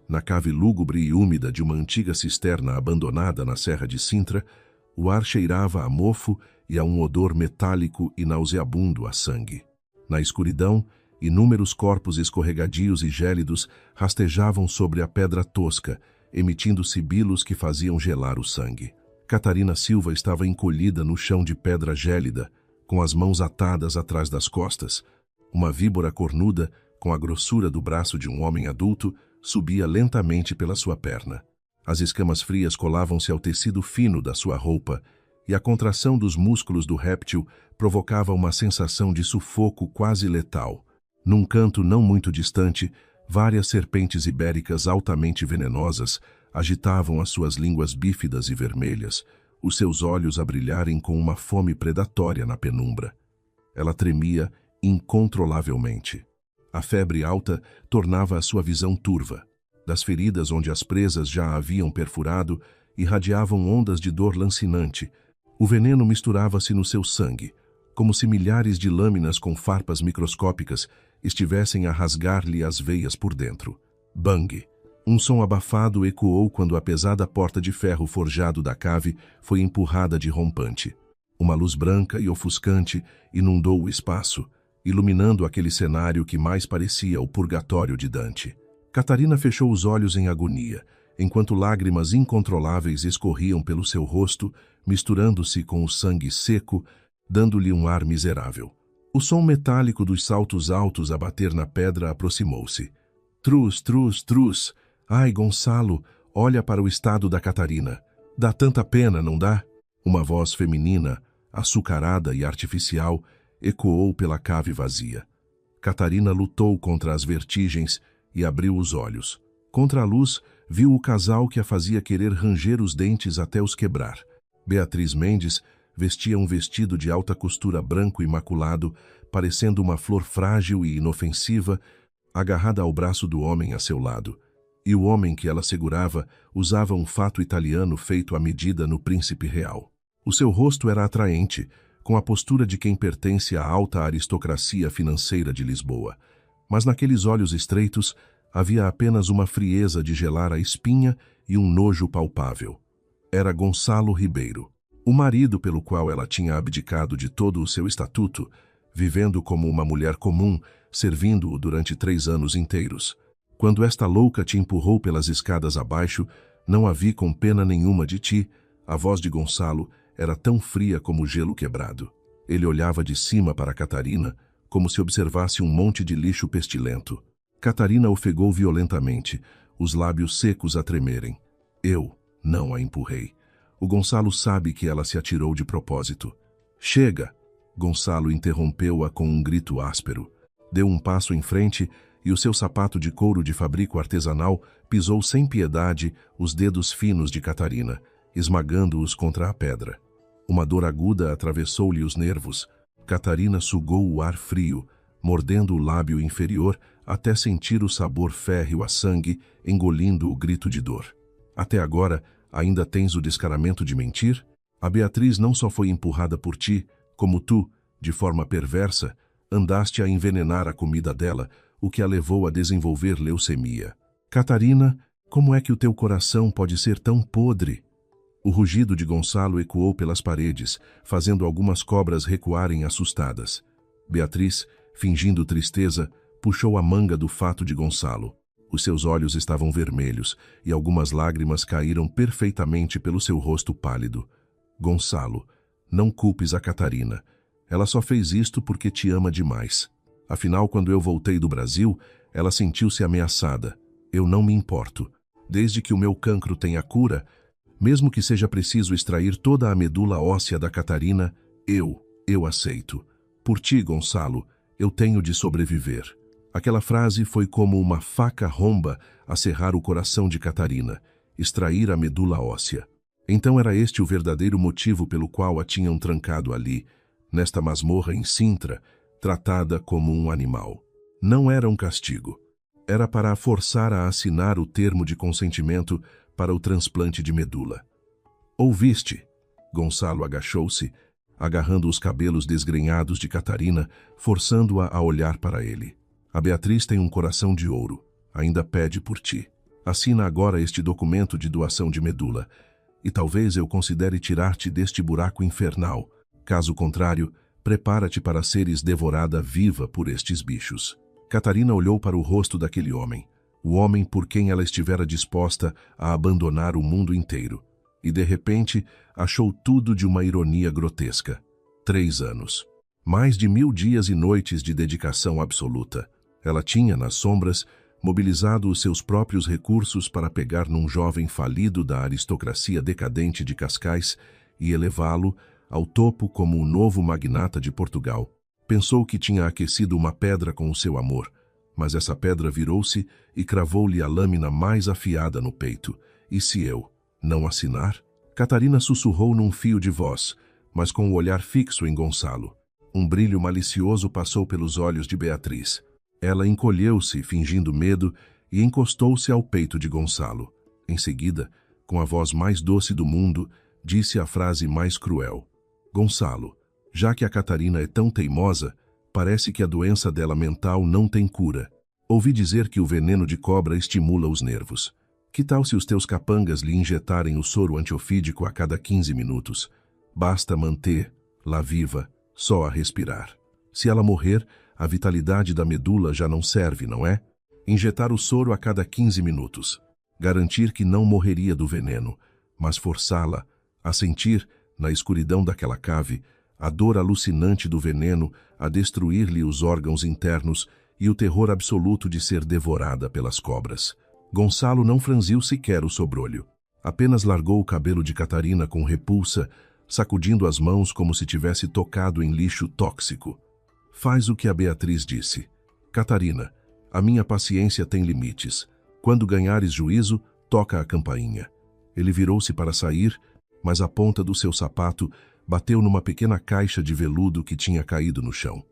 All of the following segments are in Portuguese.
Na cave lúgubre e úmida de uma antiga cisterna abandonada na Serra de Sintra, o ar cheirava a mofo e a um odor metálico e nauseabundo a sangue. Na escuridão, inúmeros corpos escorregadios e gélidos rastejavam sobre a pedra tosca, emitindo sibilos que faziam gelar o sangue. Catarina Silva estava encolhida no chão de pedra gélida, com as mãos atadas atrás das costas. Uma víbora cornuda, com a grossura do braço de um homem adulto, subia lentamente pela sua perna. As escamas frias colavam-se ao tecido fino da sua roupa, e a contração dos músculos do réptil provocava uma sensação de sufoco quase letal. Num canto não muito distante, várias serpentes ibéricas altamente venenosas agitavam as suas línguas bífidas e vermelhas, os seus olhos a brilharem com uma fome predatória na penumbra. Ela tremia incontrolavelmente. A febre alta tornava a sua visão turva. Das feridas onde as presas já a haviam perfurado, irradiavam ondas de dor lancinante. O veneno misturava-se no seu sangue, como se milhares de lâminas com farpas microscópicas estivessem a rasgar-lhe as veias por dentro. Bang! Um som abafado ecoou quando a pesada porta de ferro forjado da cave foi empurrada de rompante. Uma luz branca e ofuscante inundou o espaço, iluminando aquele cenário que mais parecia o purgatório de Dante. Catarina fechou os olhos em agonia, enquanto lágrimas incontroláveis escorriam pelo seu rosto, misturando-se com o sangue seco, dando-lhe um ar miserável. O som metálico dos saltos altos a bater na pedra aproximou-se. Trus, trus, trus! Ai, Gonçalo, olha para o estado da Catarina. Dá tanta pena, não dá? Uma voz feminina, açucarada e artificial, ecoou pela cave vazia. Catarina lutou contra as vertigens e abriu os olhos. Contra a luz, viu o casal que a fazia querer ranger os dentes até os quebrar. Beatriz Mendes vestia um vestido de alta costura branco imaculado, parecendo uma flor frágil e inofensiva, agarrada ao braço do homem a seu lado. E o homem que ela segurava usava um fato italiano feito à medida no Príncipe Real. O seu rosto era atraente, com a postura de quem pertence à alta aristocracia financeira de Lisboa. Mas naqueles olhos estreitos havia apenas uma frieza de gelar a espinha e um nojo palpável. Era Gonçalo Ribeiro, o marido pelo qual ela tinha abdicado de todo o seu estatuto, vivendo como uma mulher comum, servindo-o durante 3 anos inteiros. Quando esta louca te empurrou pelas escadas abaixo, não a vi com pena nenhuma de ti. A voz de Gonçalo era tão fria como o gelo quebrado. Ele olhava de cima para Catarina, como se observasse um monte de lixo pestilento. Catarina ofegou violentamente, os lábios secos a tremerem. Eu não a empurrei. O Gonçalo sabe que ela se atirou de propósito. Chega! Gonçalo interrompeu-a com um grito áspero. Deu um passo em frente e o seu sapato de couro de fabrico artesanal pisou sem piedade os dedos finos de Catarina, esmagando-os contra a pedra. Uma dor aguda atravessou-lhe os nervos. Catarina sugou o ar frio, mordendo o lábio inferior até sentir o sabor férreo a sangue, engolindo o grito de dor. Até agora, ainda tens o descaramento de mentir? A Beatriz não só foi empurrada por ti, como tu, de forma perversa, andaste a envenenar a comida dela, o que a levou a desenvolver leucemia. Catarina, como é que o teu coração pode ser tão podre? O rugido de Gonçalo ecoou pelas paredes, fazendo algumas cobras recuarem assustadas. Beatriz, fingindo tristeza, puxou a manga do fato de Gonçalo. Os seus olhos estavam vermelhos e algumas lágrimas caíram perfeitamente pelo seu rosto pálido. Gonçalo, não culpes a Catarina. Ela só fez isto porque te ama demais. Afinal, quando eu voltei do Brasil, ela sentiu-se ameaçada. Eu não me importo. Desde que o meu cancro tenha cura, mesmo que seja preciso extrair toda a medula óssea da Catarina, eu aceito. Por ti, Gonçalo, eu tenho de sobreviver. Aquela frase foi como uma faca romba a serrar o coração de Catarina, extrair a medula óssea. Então era este o verdadeiro motivo pelo qual a tinham trancado ali, nesta masmorra em Sintra, tratada como um animal. Não era um castigo. Era para a forçar a assinar o termo de consentimento para o transplante de medula. Ouviste? Gonçalo agachou-se, agarrando os cabelos desgrenhados de Catarina, forçando-a a olhar para ele. A Beatriz tem um coração de ouro. Ainda pede por ti. Assina agora este documento de doação de medula, e talvez eu considere tirar-te deste buraco infernal. Caso contrário, prepara-te para seres devorada viva por estes bichos. Catarina olhou para o rosto daquele homem, o homem por quem ela estivera disposta a abandonar o mundo inteiro, e de repente achou tudo de uma ironia grotesca. 3 anos. Mais de 1000 dias e noites de dedicação absoluta. Ela tinha, nas sombras, mobilizado os seus próprios recursos para pegar num jovem falido da aristocracia decadente de Cascais e elevá-lo ao topo como o novo magnata de Portugal. Pensou que tinha aquecido uma pedra com o seu amor, mas essa pedra virou-se e cravou-lhe a lâmina mais afiada no peito. E se eu não assinar? Catarina sussurrou num fio de voz, mas com o olhar fixo em Gonçalo. Um brilho malicioso passou pelos olhos de Beatriz. Ela encolheu-se, fingindo medo, e encostou-se ao peito de Gonçalo. Em seguida, com a voz mais doce do mundo, disse a frase mais cruel. Gonçalo, já que a Catarina é tão teimosa, parece que a doença dela mental não tem cura. Ouvi dizer que o veneno de cobra estimula os nervos. Que tal se os teus capangas lhe injetarem o soro antiofídico a cada 15 minutos? Basta manter-la viva, só a respirar. Se ela morrer, a vitalidade da medula já não serve, não é? Injetar o soro a cada 15 minutos. Garantir que não morreria do veneno, mas forçá-la a sentir, na escuridão daquela cave, a dor alucinante do veneno a destruir-lhe os órgãos internos e o terror absoluto de ser devorada pelas cobras. Gonçalo não franziu sequer o sobrolho. Apenas largou o cabelo de Catarina com repulsa, sacudindo as mãos como se tivesse tocado em lixo tóxico. Faz o que a Beatriz disse. Catarina, a minha paciência tem limites. Quando ganhares juízo, toca a campainha. Ele virou-se para sair, mas a ponta do seu sapato bateu numa pequena caixa de veludo que tinha caído no chão.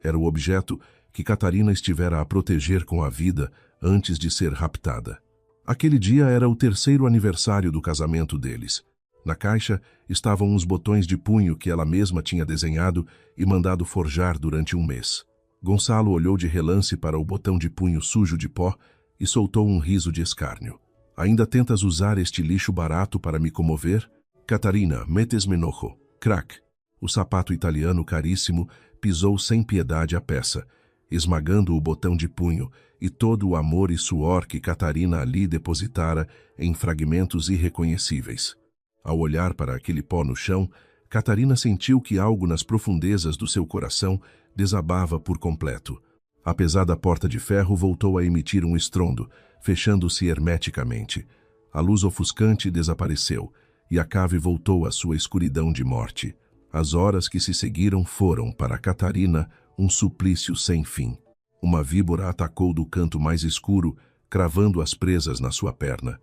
Era o objeto que Catarina estivera a proteger com a vida antes de ser raptada. Aquele dia era o 3º aniversário do casamento deles. Na caixa estavam uns botões de punho que ela mesma tinha desenhado e mandado forjar durante um mês. Gonçalo olhou de relance para o botão de punho sujo de pó e soltou um riso de escárnio. Ainda tentas usar este lixo barato para me comover? Catarina, metes-me enojo. Crack. O sapato italiano caríssimo pisou sem piedade a peça, esmagando o botão de punho e todo o amor e suor que Catarina ali depositara em fragmentos irreconhecíveis. Ao olhar para aquele pó no chão, Catarina sentiu que algo nas profundezas do seu coração desabava por completo. A pesada porta de ferro voltou a emitir um estrondo, fechando-se hermeticamente. A luz ofuscante desapareceu, e a cave voltou à sua escuridão de morte. As horas que se seguiram foram, para Catarina, um suplício sem fim. Uma víbora atacou do canto mais escuro, cravando as presas na sua perna.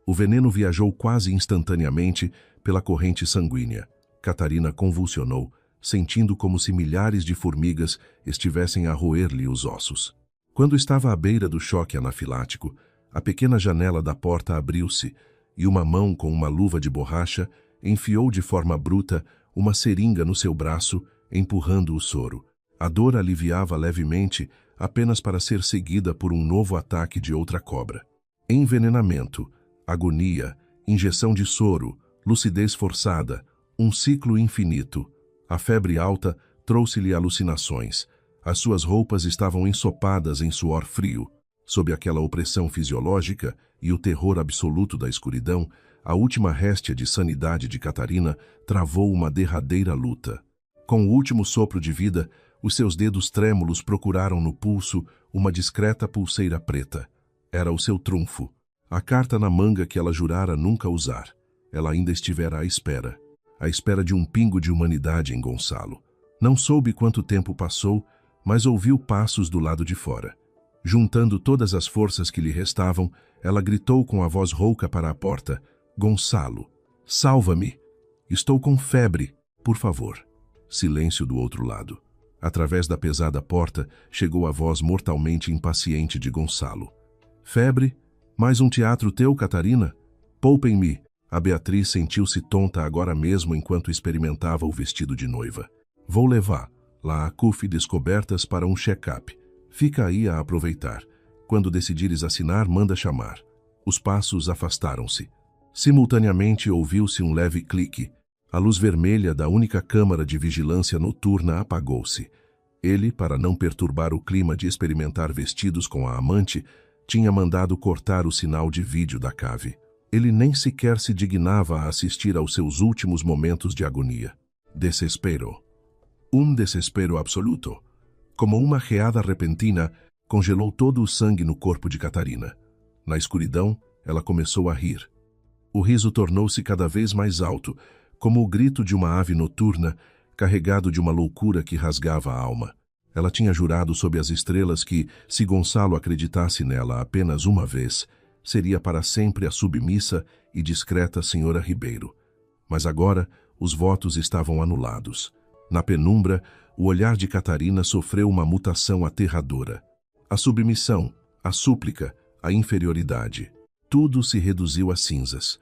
O veneno viajou quase instantaneamente pela corrente sanguínea. Catarina convulsionou, sentindo como se milhares de formigas estivessem a roer-lhe os ossos. Quando estava à beira do choque anafilático, a pequena janela da porta abriu-se e uma mão com uma luva de borracha enfiou de forma bruta uma seringa no seu braço, empurrando o soro. A dor aliviava levemente, apenas para ser seguida por um novo ataque de outra cobra. Envenenamento, agonia, injeção de soro, lucidez forçada, um ciclo infinito. A febre alta trouxe-lhe alucinações. As suas roupas estavam ensopadas em suor frio. Sob aquela opressão fisiológica e o terror absoluto da escuridão, a última réstia de sanidade de Catarina travou uma derradeira luta. Com o último sopro de vida, os seus dedos trêmulos procuraram no pulso uma discreta pulseira preta. Era o seu trunfo, a carta na manga que ela jurara nunca usar. Ela ainda estivera à espera de um pingo de humanidade em Gonçalo. Não soube quanto tempo passou, mas ouviu passos do lado de fora. Juntando todas as forças que lhe restavam, ela gritou com a voz rouca para a porta: Gonçalo, salva-me! Estou com febre, por favor. Silêncio do outro lado. Através da pesada porta, chegou a voz mortalmente impaciente de Gonçalo. Febre? Mais um teatro teu, Catarina? Poupem-me. A Beatriz sentiu-se tonta agora mesmo enquanto experimentava o vestido de noiva. Vou levar lá a CUF Descobertas para um check-up. Fica aí a aproveitar. Quando decidires assinar, manda chamar. Os passos afastaram-se. Simultaneamente ouviu-se um leve clique. A luz vermelha da única câmara de vigilância noturna apagou-se. Ele, para não perturbar o clima de experimentar vestidos com a amante, tinha mandado cortar o sinal de vídeo da cave. Ele nem sequer se dignava a assistir aos seus últimos momentos de agonia. Desespero. Desespero absoluto. Como uma geada repentina, congelou todo o sangue no corpo de Catarina. Na escuridão, ela começou a rir. O riso tornou-se cada vez mais alto, como o grito de uma ave noturna, carregado de uma loucura que rasgava a alma. Ela tinha jurado sob as estrelas que, se Gonçalo acreditasse nela apenas uma vez, seria para sempre a submissa e discreta senhora Ribeiro. Mas agora, os votos estavam anulados. Na penumbra, o olhar de Catarina sofreu uma mutação aterradora. A submissão, a súplica, a inferioridade. Tudo se reduziu a cinzas.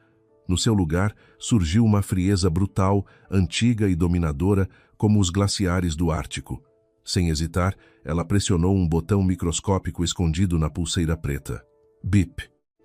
No seu lugar, surgiu uma frieza brutal, antiga e dominadora, como os glaciares do Ártico. Sem hesitar, ela pressionou um botão microscópico escondido na pulseira preta. Bip!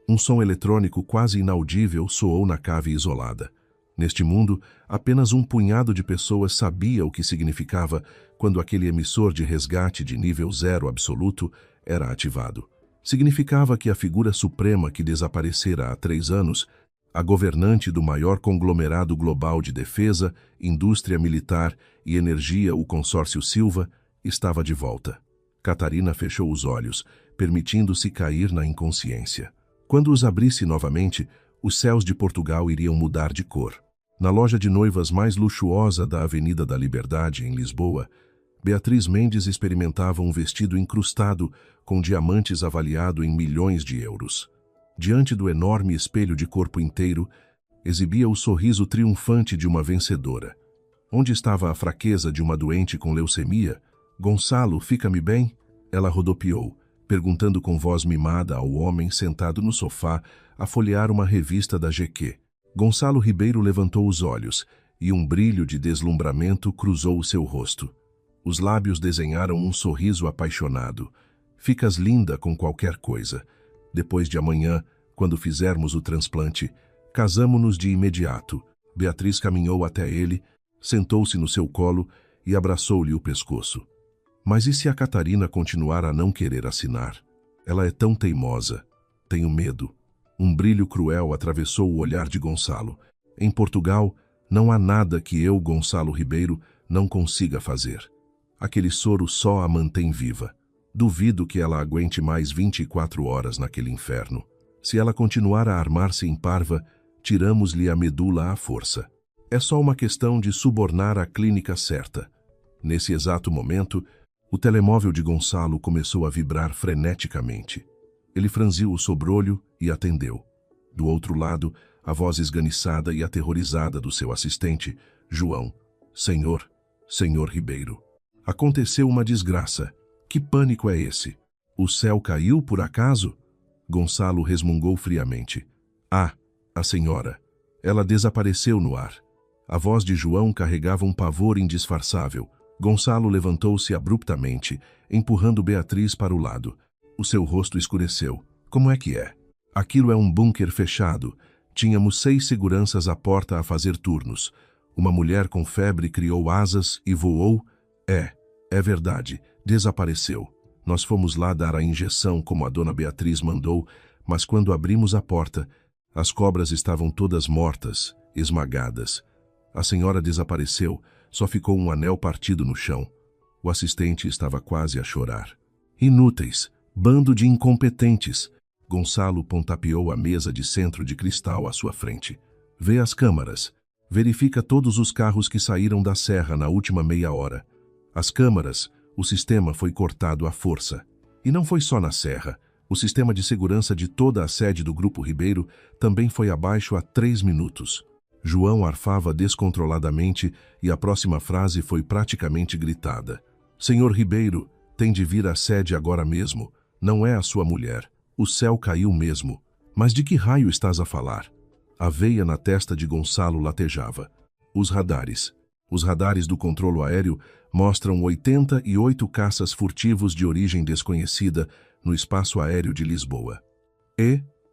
Um som eletrônico quase inaudível soou na cave isolada. Neste mundo, apenas um punhado de pessoas sabia o que significava quando aquele emissor de resgate de nível 0 absoluto era ativado. Significava que a figura suprema que desaparecera há 3 anos, a governante do maior conglomerado global de defesa, indústria militar e energia, o consórcio Silva, estava de volta. Catarina fechou os olhos, permitindo-se cair na inconsciência. Quando os abrisse novamente, os céus de Portugal iriam mudar de cor. Na loja de noivas mais luxuosa da Avenida da Liberdade, em Lisboa, Beatriz Mendes experimentava um vestido incrustado com diamantes avaliado em milhões de euros. Diante do enorme espelho de corpo inteiro, exibia o sorriso triunfante de uma vencedora. Onde estava a fraqueza de uma doente com leucemia? Gonçalo, fica-me bem? Ela rodopiou, perguntando com voz mimada ao homem sentado no sofá a folhear uma revista da GQ. Gonçalo Ribeiro levantou os olhos e um brilho de deslumbramento cruzou o seu rosto. Os lábios desenharam um sorriso apaixonado. Ficas linda com qualquer coisa. Depois de amanhã, quando fizermos o transplante, casamo-nos de imediato. Beatriz caminhou até ele, sentou-se no seu colo e abraçou-lhe o pescoço. Mas e se a Catarina continuar a não querer assinar? Ela é tão teimosa. Tenho medo. Um brilho cruel atravessou o olhar de Gonçalo. Em Portugal, não há nada que eu, Gonçalo Ribeiro, não consiga fazer. Aquele soro só a mantém viva. Duvido que ela aguente mais 24 horas naquele inferno. Se ela continuar a armar-se em parva, tiramos-lhe a medula à força. É só uma questão de subornar a clínica certa. Nesse exato momento, o telemóvel de Gonçalo começou a vibrar freneticamente. Ele franziu o sobrolho e atendeu. Do outro lado, a voz esganiçada e aterrorizada do seu assistente, João. Senhor Ribeiro. Aconteceu uma desgraça. Que pânico é esse? O céu caiu por acaso? Gonçalo resmungou friamente. Ah, a senhora. Ela desapareceu no ar. A voz de João carregava um pavor indisfarçável. Gonçalo levantou-se abruptamente, empurrando Beatriz para o lado. O seu rosto escureceu. Como é que é? Aquilo é um bunker fechado. Tínhamos 6 seguranças à porta a fazer turnos. Uma mulher com febre criou asas e voou. É verdade. Desapareceu. Nós fomos lá dar a injeção como a dona Beatriz mandou, mas quando abrimos a porta, as cobras estavam todas mortas, esmagadas. A senhora desapareceu, só ficou um anel partido no chão. O assistente estava quase a chorar. Inúteis, bando de incompetentes. Gonçalo pontapeou a mesa de centro de cristal à sua frente. Vê as câmaras. Verifica todos os carros que saíram da serra na última meia hora. As câmaras, o sistema foi cortado à força. E não foi só na serra. O sistema de segurança de toda a sede do Grupo Ribeiro também foi abaixo há 3 minutos. João arfava descontroladamente e a próxima frase foi praticamente gritada. Senhor Ribeiro, tem de vir à sede agora mesmo. Não é a sua mulher. O céu caiu mesmo. Mas de que raio estás a falar? A veia na testa de Gonçalo latejava. Os radares. Os radares do controlo aéreo mostram 88 caças furtivos de origem desconhecida no espaço aéreo de Lisboa.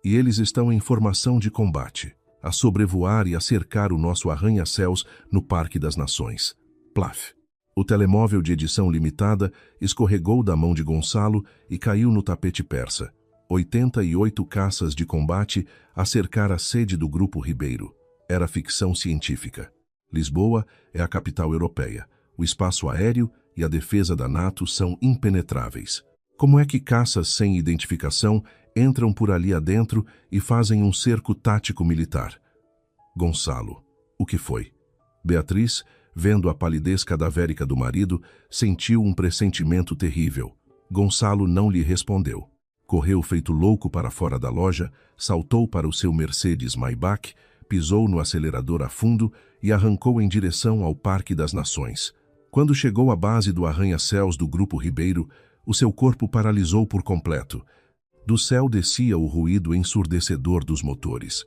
E eles estão em formação de combate, a sobrevoar e a cercar o nosso arranha-céus no Parque das Nações. Plaf! O telemóvel de edição limitada escorregou da mão de Gonçalo e caiu no tapete persa. 88 caças de combate a cercar a sede do Grupo Ribeiro. Era ficção científica. Lisboa é a capital europeia. O espaço aéreo e a defesa da NATO são impenetráveis. Como é que caças sem identificação entram por ali adentro e fazem um cerco tático militar? Gonçalo. O que foi? Beatriz, vendo a palidez cadavérica do marido, sentiu um pressentimento terrível. Gonçalo não lhe respondeu. Correu feito louco para fora da loja, saltou para o seu Mercedes Maybach, pisou no acelerador a fundo e arrancou em direção ao Parque das Nações. Quando chegou à base do arranha-céus do Grupo Ribeiro, o seu corpo paralisou por completo. Do céu descia o ruído ensurdecedor dos motores.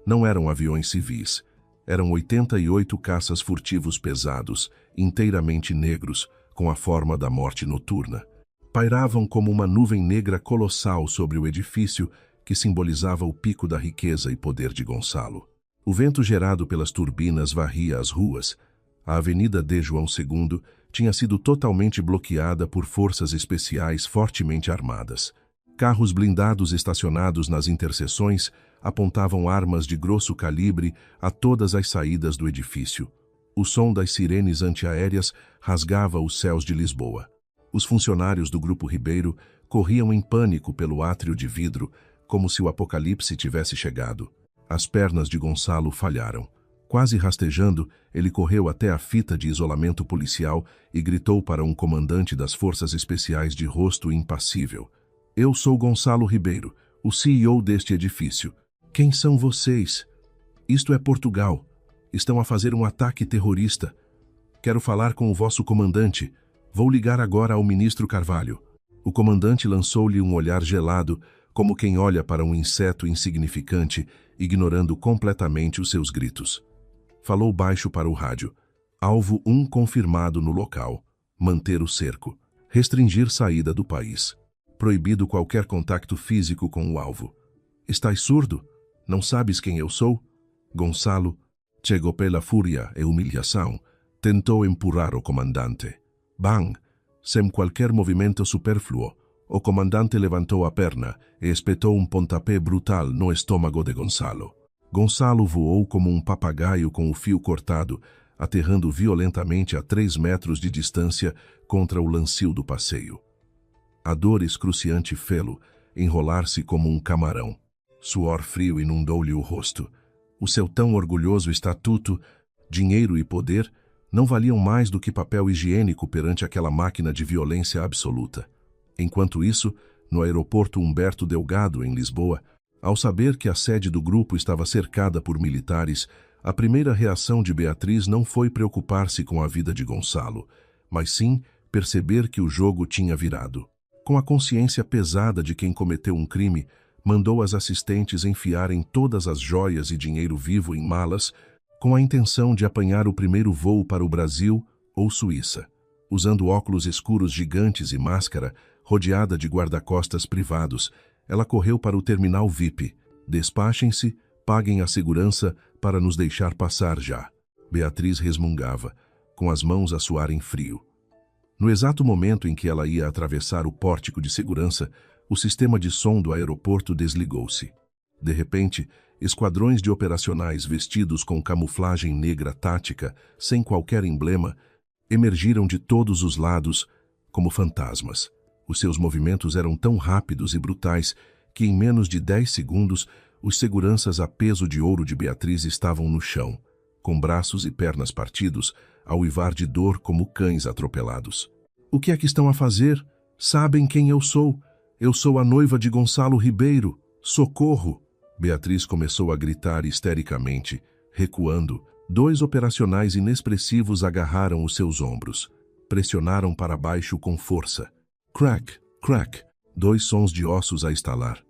Não eram aviões civis. Eram 88 caças furtivos pesados, inteiramente negros, com a forma da morte noturna. Pairavam como uma nuvem negra colossal sobre o edifício que simbolizava o pico da riqueza e poder de Gonçalo. O vento gerado pelas turbinas varria as ruas. A Avenida de João II tinha sido totalmente bloqueada por forças especiais fortemente armadas. Carros blindados estacionados nas interseções apontavam armas de grosso calibre a todas as saídas do edifício. O som das sirenes antiaéreas rasgava os céus de Lisboa. Os funcionários do Grupo Ribeiro corriam em pânico pelo átrio de vidro, como se o apocalipse tivesse chegado. As pernas de Gonçalo falharam. Quase rastejando, ele correu até a fita de isolamento policial e gritou para um comandante das Forças Especiais de rosto impassível. Eu sou Gonçalo Ribeiro, o CEO deste edifício. Quem são vocês? Isto é Portugal. Estão a fazer um ataque terrorista. Quero falar com o vosso comandante. Vou ligar agora ao ministro Carvalho. O comandante lançou-lhe um olhar gelado, como quem olha para um inseto insignificante, ignorando completamente os seus gritos. Falou baixo para o rádio. Alvo 1 confirmado no local. Manter o cerco. Restringir saída do país. Proibido qualquer contato físico com o alvo. Estás surdo? Não sabes quem eu sou? Gonçalo, cego pela fúria e humilhação, tentou empurrar o comandante. Bang! Sem qualquer movimento supérfluo, o comandante levantou a perna e espetou um pontapé brutal no estômago de Gonçalo. Gonçalo voou como um papagaio com o fio cortado, aterrando violentamente a 3 metros de distância contra o lancio do passeio. A dor excruciante fê-lo enrolar-se como um camarão. Suor frio inundou-lhe o rosto. O seu tão orgulhoso estatuto, dinheiro e poder não valiam mais do que papel higiênico perante aquela máquina de violência absoluta. Enquanto isso, no aeroporto Humberto Delgado, em Lisboa, ao saber que a sede do grupo estava cercada por militares, a primeira reação de Beatriz não foi preocupar-se com a vida de Gonçalo, mas sim perceber que o jogo tinha virado. Com a consciência pesada de quem cometeu um crime, mandou as assistentes enfiarem todas as joias e dinheiro vivo em malas, com a intenção de apanhar o primeiro voo para o Brasil ou Suíça. Usando óculos escuros gigantes e máscara, rodeada de guarda-costas privados, ela correu para o terminal VIP. Despachem-se, paguem a segurança para nos deixar passar já. Beatriz resmungava, com as mãos a suarem frio. No exato momento em que ela ia atravessar o pórtico de segurança, o sistema de som do aeroporto desligou-se. De repente, esquadrões de operacionais vestidos com camuflagem negra tática, sem qualquer emblema, emergiram de todos os lados como fantasmas. Os seus movimentos eram tão rápidos e brutais que, em menos de 10 segundos, os seguranças a peso de ouro de Beatriz estavam no chão, com braços e pernas partidos, a uivar de dor como cães atropelados. O que é que estão a fazer? Sabem quem eu sou? Eu sou a noiva de Gonçalo Ribeiro. Socorro! Beatriz começou a gritar histericamente, recuando. 2 operacionais inexpressivos agarraram os seus ombros. Pressionaram para baixo com força. Crack, crack. 2 sons de ossos a estalar.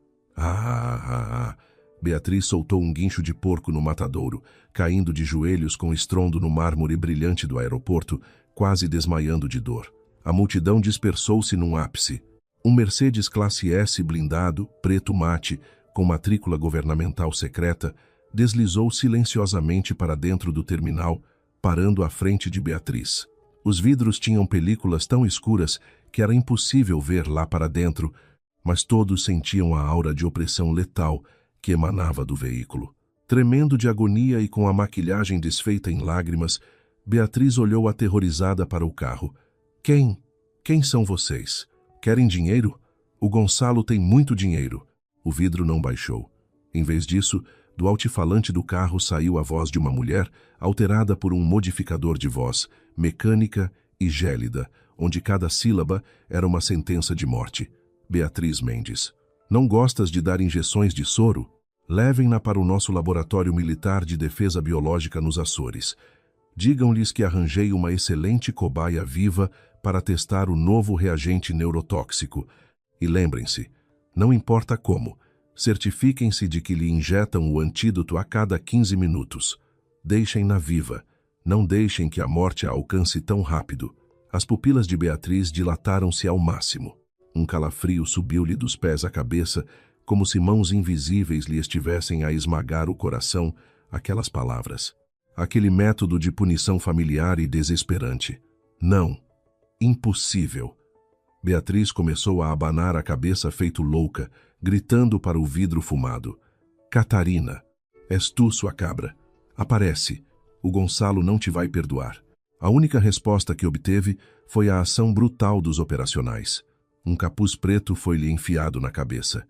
Beatriz soltou um guincho de porco no matadouro, caindo de joelhos com estrondo no mármore brilhante do aeroporto, quase desmaiando de dor. A multidão dispersou-se num ápice. Um Mercedes classe S blindado, preto mate, com matrícula governamental secreta, deslizou silenciosamente para dentro do terminal, parando à frente de Beatriz. Os vidros tinham películas tão escuras que era impossível ver lá para dentro, mas todos sentiam a aura de opressão letal que emanava do veículo. Tremendo de agonia e com a maquilhagem desfeita em lágrimas, Beatriz olhou aterrorizada para o carro. Quem são vocês? Querem dinheiro? O Gonçalo tem muito dinheiro. O vidro não baixou. Em vez disso, do altifalante do carro saiu a voz de uma mulher, alterada por um modificador de voz, mecânica e gélida, onde cada sílaba era uma sentença de morte. Beatriz Mendes. Não gostas de dar injeções de soro? Levem-na para o nosso laboratório militar de defesa biológica nos Açores. Digam-lhes que arranjei uma excelente cobaia viva para testar o novo reagente neurotóxico. E lembrem-se, não importa como, certifiquem-se de que lhe injetam o antídoto a cada 15 minutos. Deixem-na viva. Não deixem que a morte a alcance tão rápido. As pupilas de Beatriz dilataram-se ao máximo. Um calafrio subiu-lhe dos pés à cabeça, como se mãos invisíveis lhe estivessem a esmagar o coração, aquelas palavras. Aquele método de punição familiar e desesperante. Não. Impossível. Beatriz começou a abanar a cabeça feito louca, gritando para o vidro fumado. Catarina, és tu, sua cabra. Aparece. O Gonçalo não te vai perdoar. A única resposta que obteve foi a ação brutal dos operacionais. Um capuz preto foi-lhe enfiado na cabeça.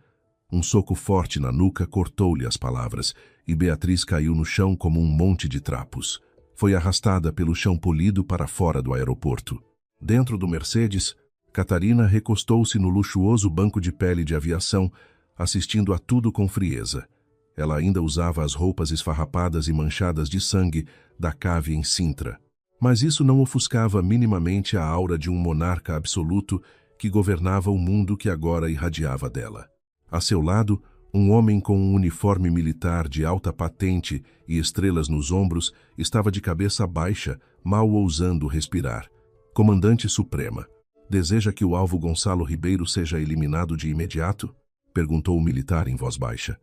Um soco forte na nuca cortou-lhe as palavras, e Beatriz caiu no chão como um monte de trapos. Foi arrastada pelo chão polido para fora do aeroporto. Dentro do Mercedes, Catarina recostou-se no luxuoso banco de pele de aviação, assistindo a tudo com frieza. Ela ainda usava as roupas esfarrapadas e manchadas de sangue da cave em Sintra. Mas isso não ofuscava minimamente a aura de um monarca absoluto que governava o mundo que agora irradiava dela. A seu lado, um homem com um uniforme militar de alta patente e estrelas nos ombros estava de cabeça baixa, mal ousando respirar. Comandante Suprema, deseja que o alvo Gonçalo Ribeiro seja eliminado de imediato? Perguntou o militar em voz baixa.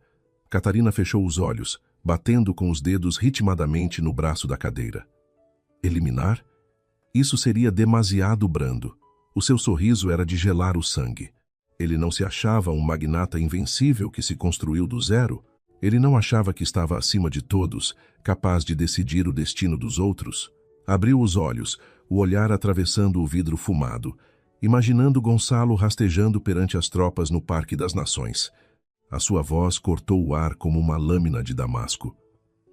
Catarina fechou os olhos, batendo com os dedos ritmadamente no braço da cadeira. Eliminar? Isso seria demasiado brando. O seu sorriso era de gelar o sangue. Ele não se achava um magnata invencível que se construiu do zero. Ele não achava que estava acima de todos, capaz de decidir o destino dos outros. Abriu os olhos, o olhar atravessando o vidro fumado, imaginando Gonçalo rastejando perante as tropas no Parque das Nações. A sua voz cortou o ar como uma lâmina de damasco.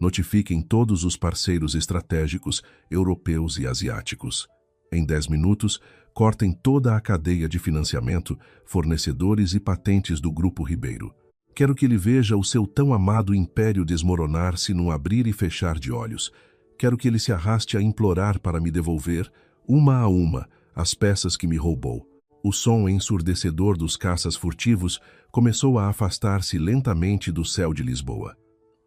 Notifiquem todos os parceiros estratégicos, europeus e asiáticos. Em 10 minutos, cortem toda a cadeia de financiamento, fornecedores e patentes do Grupo Ribeiro. Quero que ele veja o seu tão amado império desmoronar-se num abrir e fechar de olhos. Quero que ele se arraste a implorar para me devolver, uma a uma, as peças que me roubou. O som ensurdecedor dos caças furtivos começou a afastar-se lentamente do céu de Lisboa.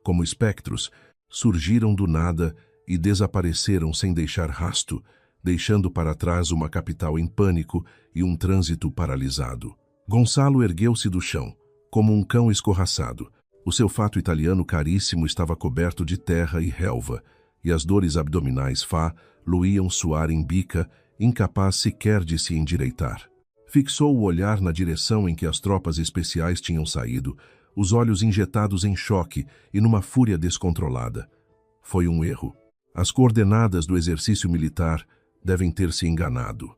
Como espectros, surgiram do nada e desapareceram sem deixar rasto, deixando para trás uma capital em pânico e um trânsito paralisado. Gonçalo ergueu-se do chão, como um cão escorraçado. O seu fato italiano caríssimo estava coberto de terra e relva, e as dores abdominais lo iam suar em bica, incapaz sequer de se endireitar. Fixou o olhar na direção em que as tropas especiais tinham saído, os olhos injetados em choque e numa fúria descontrolada. Foi um erro. As coordenadas do exercício militar devem ter se enganado,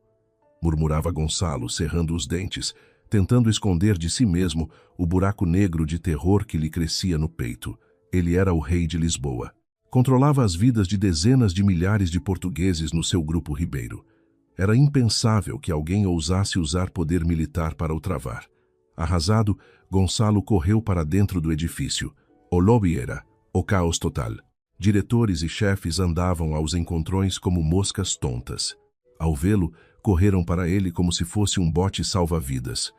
murmurava Gonçalo, cerrando os dentes, tentando esconder de si mesmo o buraco negro de terror que lhe crescia no peito. Ele era o rei de Lisboa. Controlava as vidas de dezenas de milhares de portugueses no seu Grupo Ribeiro. Era impensável que alguém ousasse usar poder militar para o travar. Arrasado, Gonçalo correu para dentro do edifício. O lobby era o caos total. Diretores e chefes andavam aos encontrões como moscas tontas. Ao vê-lo, correram para ele como se fosse um bote salva-vidas.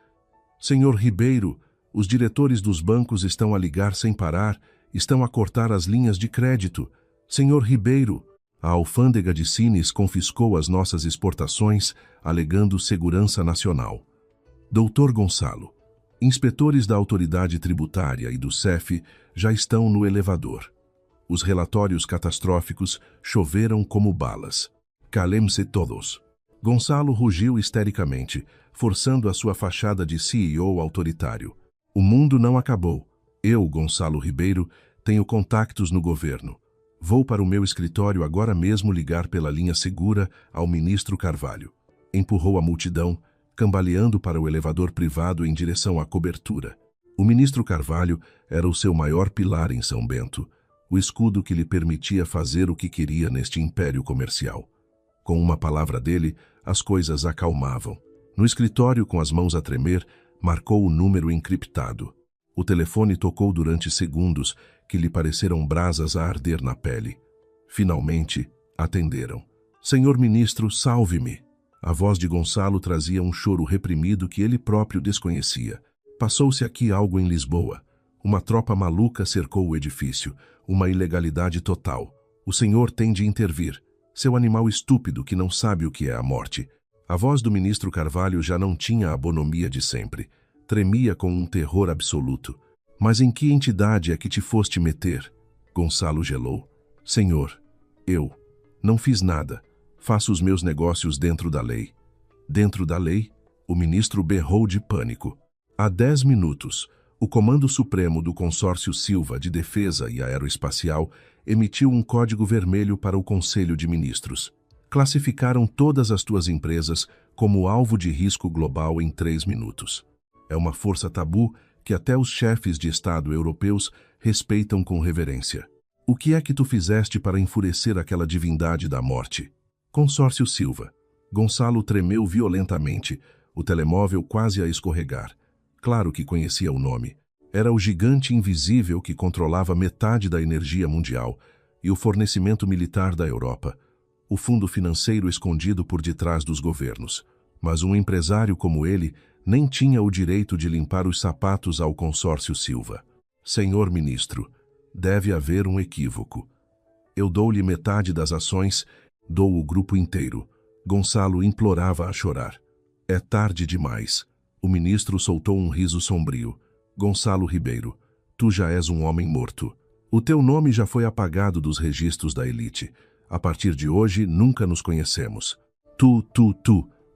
Senhor Ribeiro, os diretores dos bancos estão a ligar sem parar, estão a cortar as linhas de crédito. Senhor Ribeiro, a alfândega de Sines confiscou as nossas exportações, alegando segurança nacional. Doutor Gonçalo, Inspetores da autoridade tributária e do CEF já estão no elevador. Os relatórios catastróficos choveram como balas. Calem-se todos. Gonçalo rugiu histericamente, forçando a sua fachada de CEO autoritário. O mundo não acabou. Eu, Gonçalo Ribeiro, tenho contactos no governo. Vou para o meu escritório agora mesmo ligar pela linha segura ao ministro Carvalho. Empurrou a multidão, cambaleando para o elevador privado em direção à cobertura. O ministro Carvalho era o seu maior pilar em São Bento, o escudo que lhe permitia fazer o que queria neste império comercial. Com uma palavra dele, as coisas acalmavam. No escritório, com as mãos a tremer, marcou o número encriptado. O telefone tocou durante segundos que lhe pareceram brasas a arder na pele. Finalmente, atenderam. "Senhor ministro, salve-me." A voz de Gonçalo trazia um choro reprimido que ele próprio desconhecia. "Passou-se aqui algo em Lisboa. Uma tropa maluca cercou o edifício. Uma ilegalidade total. O senhor tem de intervir. Seu animal estúpido que não sabe o que é a morte." A voz do ministro Carvalho já não tinha a bonomia de sempre. Tremia com um terror absoluto. "Mas em que entidade é que te foste meter?" Gonçalo gelou. "Senhor, eu não fiz nada. Faço os meus negócios dentro da lei." "Dentro da lei?" O ministro berrou de pânico. Há 10 minutos, o Comando Supremo do Consórcio Silva de Defesa e Aeroespacial emitiu um código vermelho para o Conselho de Ministros. Classificaram todas as tuas empresas como alvo de risco global em 3 minutos. É uma força tabu que até os chefes de Estado europeus respeitam com reverência. O que é que tu fizeste para enfurecer aquela divindade da morte? Consórcio Silva. Gonçalo tremeu violentamente, o telemóvel quase a escorregar. Claro que conhecia o nome. Era o gigante invisível que controlava metade da energia mundial e o fornecimento militar da Europa. O fundo financeiro escondido por detrás dos governos. Mas um empresário como ele nem tinha o direito de limpar os sapatos ao Consórcio Silva. "Senhor ministro, deve haver um equívoco. Eu dou-lhe metade das ações, dou o grupo inteiro." Gonçalo implorava a chorar. "É tarde demais." O ministro soltou um riso sombrio. "Gonçalo Ribeiro, tu já és um homem morto. O teu nome já foi apagado dos registros da elite. A partir de hoje, nunca nos conhecemos. Tu.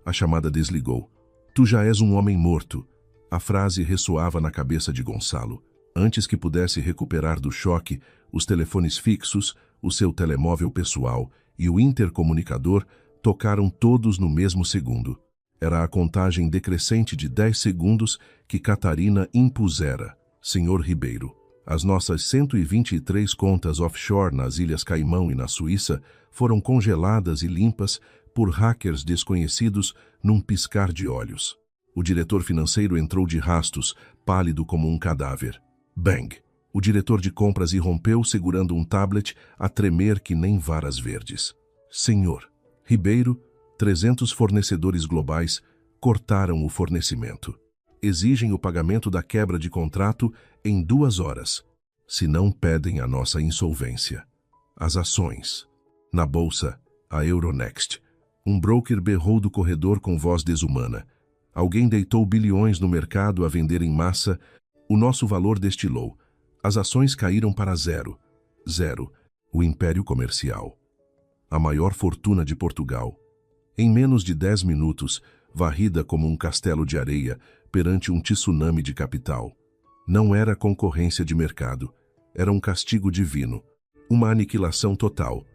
A chamada desligou. "Tu já és um homem morto." A frase ressoava na cabeça de Gonçalo. Antes que pudesse recuperar do choque, os telefones fixos, o seu telemóvel pessoal e o intercomunicador tocaram todos no mesmo segundo. Era a contagem decrescente de 10 segundos que Catarina impusera. "Senhor Ribeiro, as nossas 123 contas offshore nas Ilhas Caimão e na Suíça foram congeladas e limpas por hackers desconhecidos num piscar de olhos." O diretor financeiro entrou de rastos, pálido como um cadáver. Bang! O diretor de compras irrompeu segurando um tablet a tremer que nem varas verdes. "Senhor Ribeiro, 300 fornecedores globais cortaram o fornecimento. Exigem o pagamento da quebra de contrato em 2 horas. Se não, pedem a nossa insolvência." As ações. Na bolsa, a Euronext. Um broker berrou do corredor com voz desumana. "Alguém deitou bilhões no mercado a vender em massa. O nosso valor destilou. As ações caíram para zero. Zero. O império comercial. A maior fortuna de Portugal. Em menos de 10 minutos, varrida como um castelo de areia perante um tsunami de capital. Não era concorrência de mercado. Era um castigo divino. Uma aniquilação total.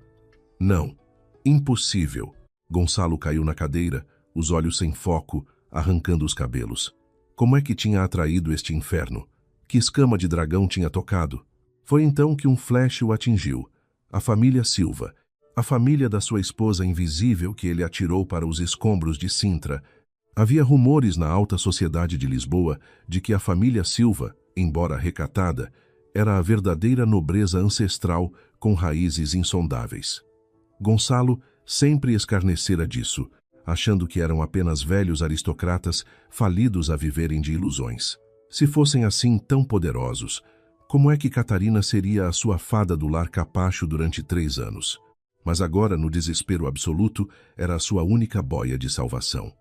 Não. Impossível. Gonçalo caiu na cadeira, os olhos sem foco, arrancando os cabelos. Como é que tinha atraído este inferno? Que escama de dragão tinha tocado? Foi então que um flash o atingiu. A família Silva. A família da sua esposa invisível que ele atirou para os escombros de Sintra. Havia rumores na alta sociedade de Lisboa de que a família Silva, embora recatada, era a verdadeira nobreza ancestral com raízes insondáveis. Gonçalo sempre escarnecera disso, achando que eram apenas velhos aristocratas falidos a viverem de ilusões. Se fossem assim tão poderosos, como é que Catarina seria a sua fada do lar capacho durante 3 anos? Mas agora, no desespero absoluto, era a sua única boia de salvação.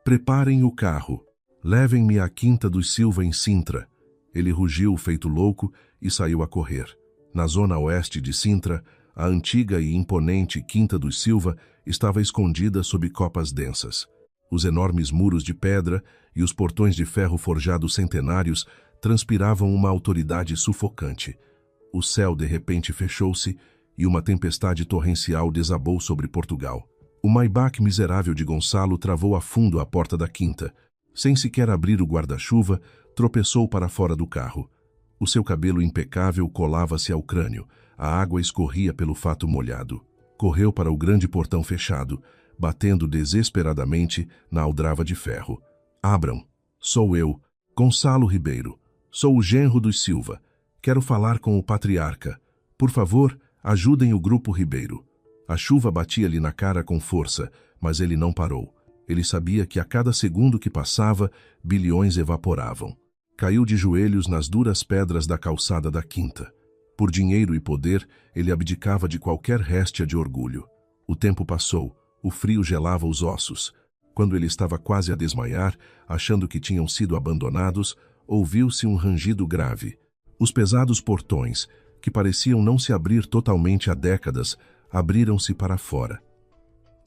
"Preparem o carro." Levem-me à Quinta dos Silva, em Sintra. Ele rugiu feito louco e saiu a correr. Na zona oeste de Sintra, a antiga e imponente Quinta dos Silva estava escondida sob copas densas. Os enormes muros de pedra e os portões de ferro forjado centenários transpiravam uma autoridade sufocante. O céu de repente fechou-se e uma tempestade torrencial desabou sobre Portugal. O Maybach miserável de Gonçalo travou a fundo à porta da quinta. Sem sequer abrir o guarda-chuva, tropeçou para fora do carro. O seu cabelo impecável colava-se ao crânio. A água escorria pelo fato molhado. Correu para o grande portão fechado, batendo desesperadamente na aldrava de ferro. Abram. Sou eu, Gonçalo Ribeiro. Sou o genro dos Silva. Quero falar com o patriarca. Por favor, ajudem o grupo Ribeiro. A chuva batia-lhe na cara com força, mas ele não parou. Ele sabia que a cada segundo que passava, bilhões evaporavam. Caiu de joelhos nas duras pedras da calçada da quinta. Por dinheiro e poder, ele abdicava de qualquer réstia de orgulho. O tempo passou, o frio gelava os ossos. Quando ele estava quase a desmaiar, achando que tinham sido abandonados, ouviu-se um rangido grave. Os pesados portões, que pareciam não se abrir totalmente há décadas, abriram-se para fora.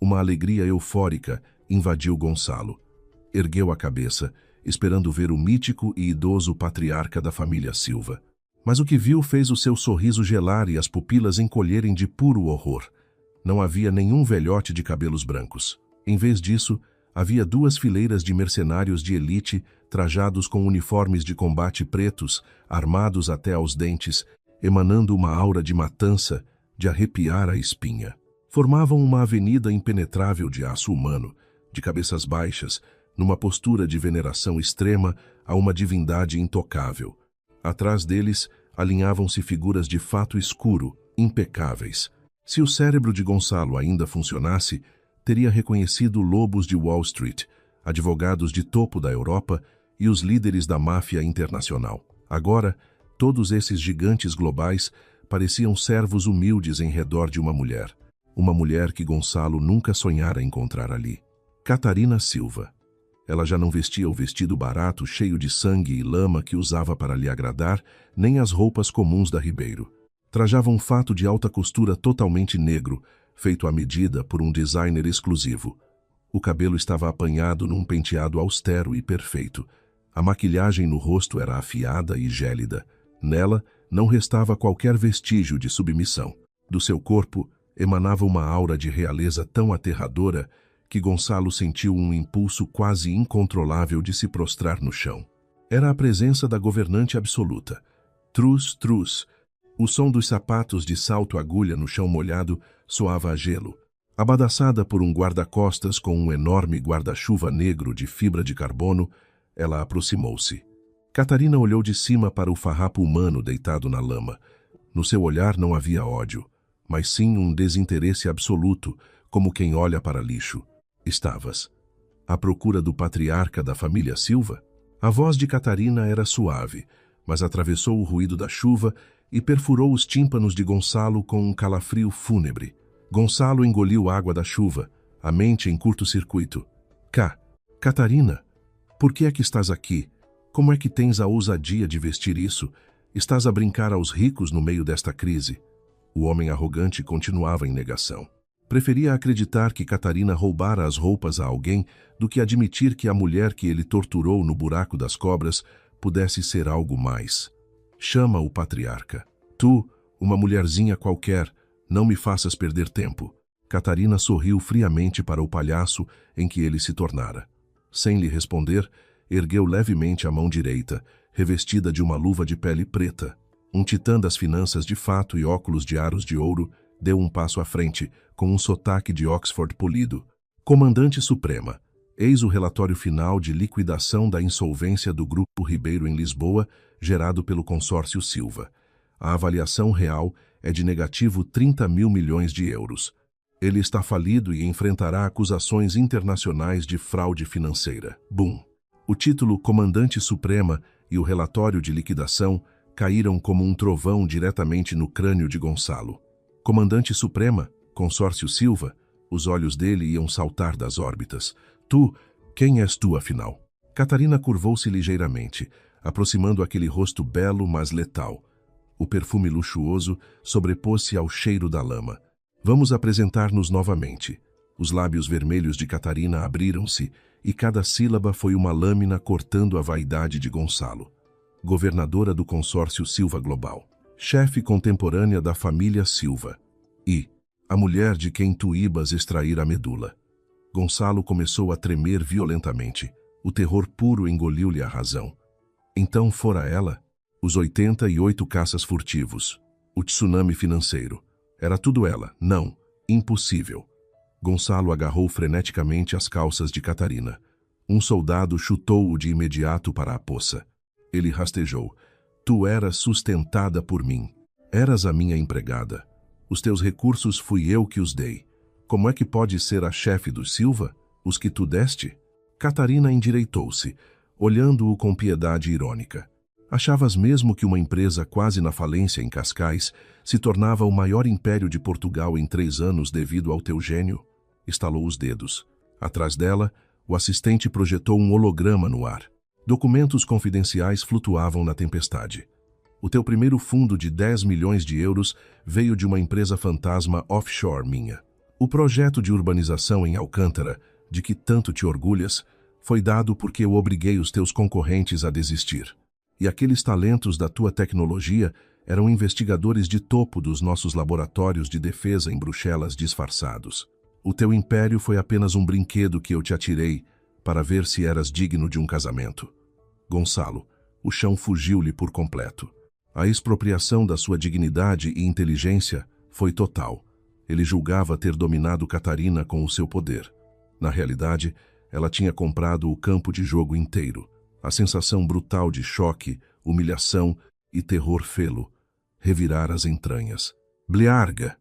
Uma alegria eufórica invadiu Gonçalo. Ergueu a cabeça, esperando ver o mítico e idoso patriarca da família Silva. Mas o que viu fez o seu sorriso gelar e as pupilas encolherem de puro horror. Não havia nenhum velhote de cabelos brancos. Em vez disso, havia duas fileiras de mercenários de elite, trajados com uniformes de combate pretos, armados até aos dentes, emanando uma aura de matança, de arrepiar a espinha. Formavam uma avenida impenetrável de aço humano, de cabeças baixas, numa postura de veneração extrema a uma divindade intocável. Atrás deles, alinhavam-se figuras de fato escuro, impecáveis. Se o cérebro de Gonçalo ainda funcionasse, teria reconhecido lobos de Wall Street, advogados de topo da Europa e os líderes da máfia internacional. Agora, todos esses gigantes globais pareciam servos humildes em redor de uma mulher que Gonçalo nunca sonhara encontrar ali. Catarina Silva. Ela já não vestia o vestido barato cheio de sangue e lama que usava para lhe agradar, nem as roupas comuns da Ribeiro. Trajava um fato de alta costura totalmente negro, feito à medida por um designer exclusivo. O cabelo estava apanhado num penteado austero e perfeito. A maquilhagem no rosto era afiada e gélida. Nela, não restava qualquer vestígio de submissão. Do seu corpo, emanava uma aura de realeza tão aterradora que Gonçalo sentiu um impulso quase incontrolável de se prostrar no chão. Era a presença da governante absoluta. Trus, trus. O som dos sapatos de salto-agulha no chão molhado soava a gelo. Abadaçada por um guarda-costas com um enorme guarda-chuva negro de fibra de carbono, ela aproximou-se. Catarina olhou de cima para o farrapo humano deitado na lama. No seu olhar não havia ódio, mas sim um desinteresse absoluto, como quem olha para lixo. Estavas à procura do patriarca da família Silva? A voz de Catarina era suave, mas atravessou o ruído da chuva e perfurou os tímpanos de Gonçalo com um calafrio fúnebre. Gonçalo engoliu água da chuva, a mente em curto-circuito. Catarina, por que é que estás aqui? Como é que tens a ousadia de vestir isso? Estás a brincar aos ricos no meio desta crise? O homem arrogante continuava em negação. Preferia acreditar que Catarina roubara as roupas a alguém do que admitir que a mulher que ele torturou no buraco das cobras pudesse ser algo mais. Chama o patriarca. Tu, uma mulherzinha qualquer, não me faças perder tempo. Catarina sorriu friamente para o palhaço em que ele se tornara. Sem lhe responder, ergueu levemente a mão direita, revestida de uma luva de pele preta. Um titã das finanças de fato e óculos de aros de ouro deu um passo à frente, com um sotaque de Oxford polido. Comandante Suprema, eis o relatório final de liquidação da insolvência do Grupo Ribeiro em Lisboa, gerado pelo consórcio Silva. A avaliação real é de negativo 30 mil milhões de euros. Ele está falido e enfrentará acusações internacionais de fraude financeira. Bum! O título Comandante Suprema e o relatório de liquidação caíram como um trovão diretamente no crânio de Gonçalo. Comandante Suprema, consórcio Silva, os olhos dele iam saltar das órbitas. Tu, quem és tu afinal? Catarina curvou-se ligeiramente, aproximando aquele rosto belo, mas letal. O perfume luxuoso sobrepôs-se ao cheiro da lama. Vamos apresentar-nos novamente. Os lábios vermelhos de Catarina abriram-se e cada sílaba foi uma lâmina cortando a vaidade de Gonçalo. Governadora do consórcio Silva Global. Chefe contemporânea da família Silva. E a mulher de quem tu ibas extrair a medula. Gonçalo começou a tremer violentamente. O terror puro engoliu-lhe a razão. Então fora ela? Os 88 caças furtivos. O tsunami financeiro. Era tudo ela. Não. Impossível. Gonçalo agarrou freneticamente as calças de Catarina. Um soldado chutou-o de imediato para a poça. Ele rastejou. Tu eras sustentada por mim. Eras a minha empregada. Os teus recursos fui eu que os dei. Como é que pode ser a chefe dos Silva? Os que tu deste? Catarina endireitou-se, olhando-o com piedade irônica. Achavas mesmo que uma empresa quase na falência em Cascais se tornava o maior império de Portugal em 3 anos devido ao teu gênio? Estalou os dedos. Atrás dela, o assistente projetou um holograma no ar. Documentos confidenciais flutuavam na tempestade. O teu primeiro fundo de 10 milhões de euros veio de uma empresa fantasma offshore minha. O projeto de urbanização em Alcântara, de que tanto te orgulhas, foi dado porque eu obriguei os teus concorrentes a desistir. E aqueles talentos da tua tecnologia eram investigadores de topo dos nossos laboratórios de defesa em Bruxelas disfarçados. O teu império foi apenas um brinquedo que eu te atirei para ver se eras digno de um casamento. Gonçalo, o chão fugiu-lhe por completo. A expropriação da sua dignidade e inteligência foi total. Ele julgava ter dominado Catarina com o seu poder. Na realidade, ela tinha comprado o campo de jogo inteiro. A sensação brutal de choque, humilhação e terror fê-lo revirar as entranhas. Blearga!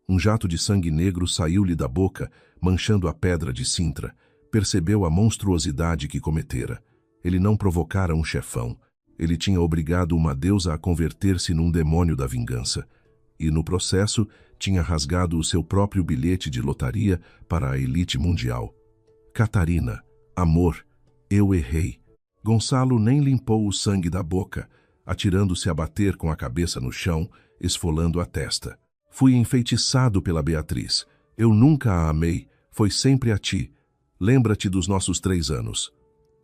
Um jato de sangue negro saiu-lhe da boca, manchando a pedra de Sintra. Percebeu a monstruosidade que cometera. Ele não provocara um chefão. Ele tinha obrigado uma deusa a converter-se num demônio da vingança. E, no processo, tinha rasgado o seu próprio bilhete de lotaria para a elite mundial. Catarina, amor, eu errei. Gonçalo nem limpou o sangue da boca, atirando-se a bater com a cabeça no chão, esfolando a testa. Fui enfeitiçado pela Beatriz. Eu nunca a amei, foi sempre a ti. Lembra-te dos nossos 3 anos.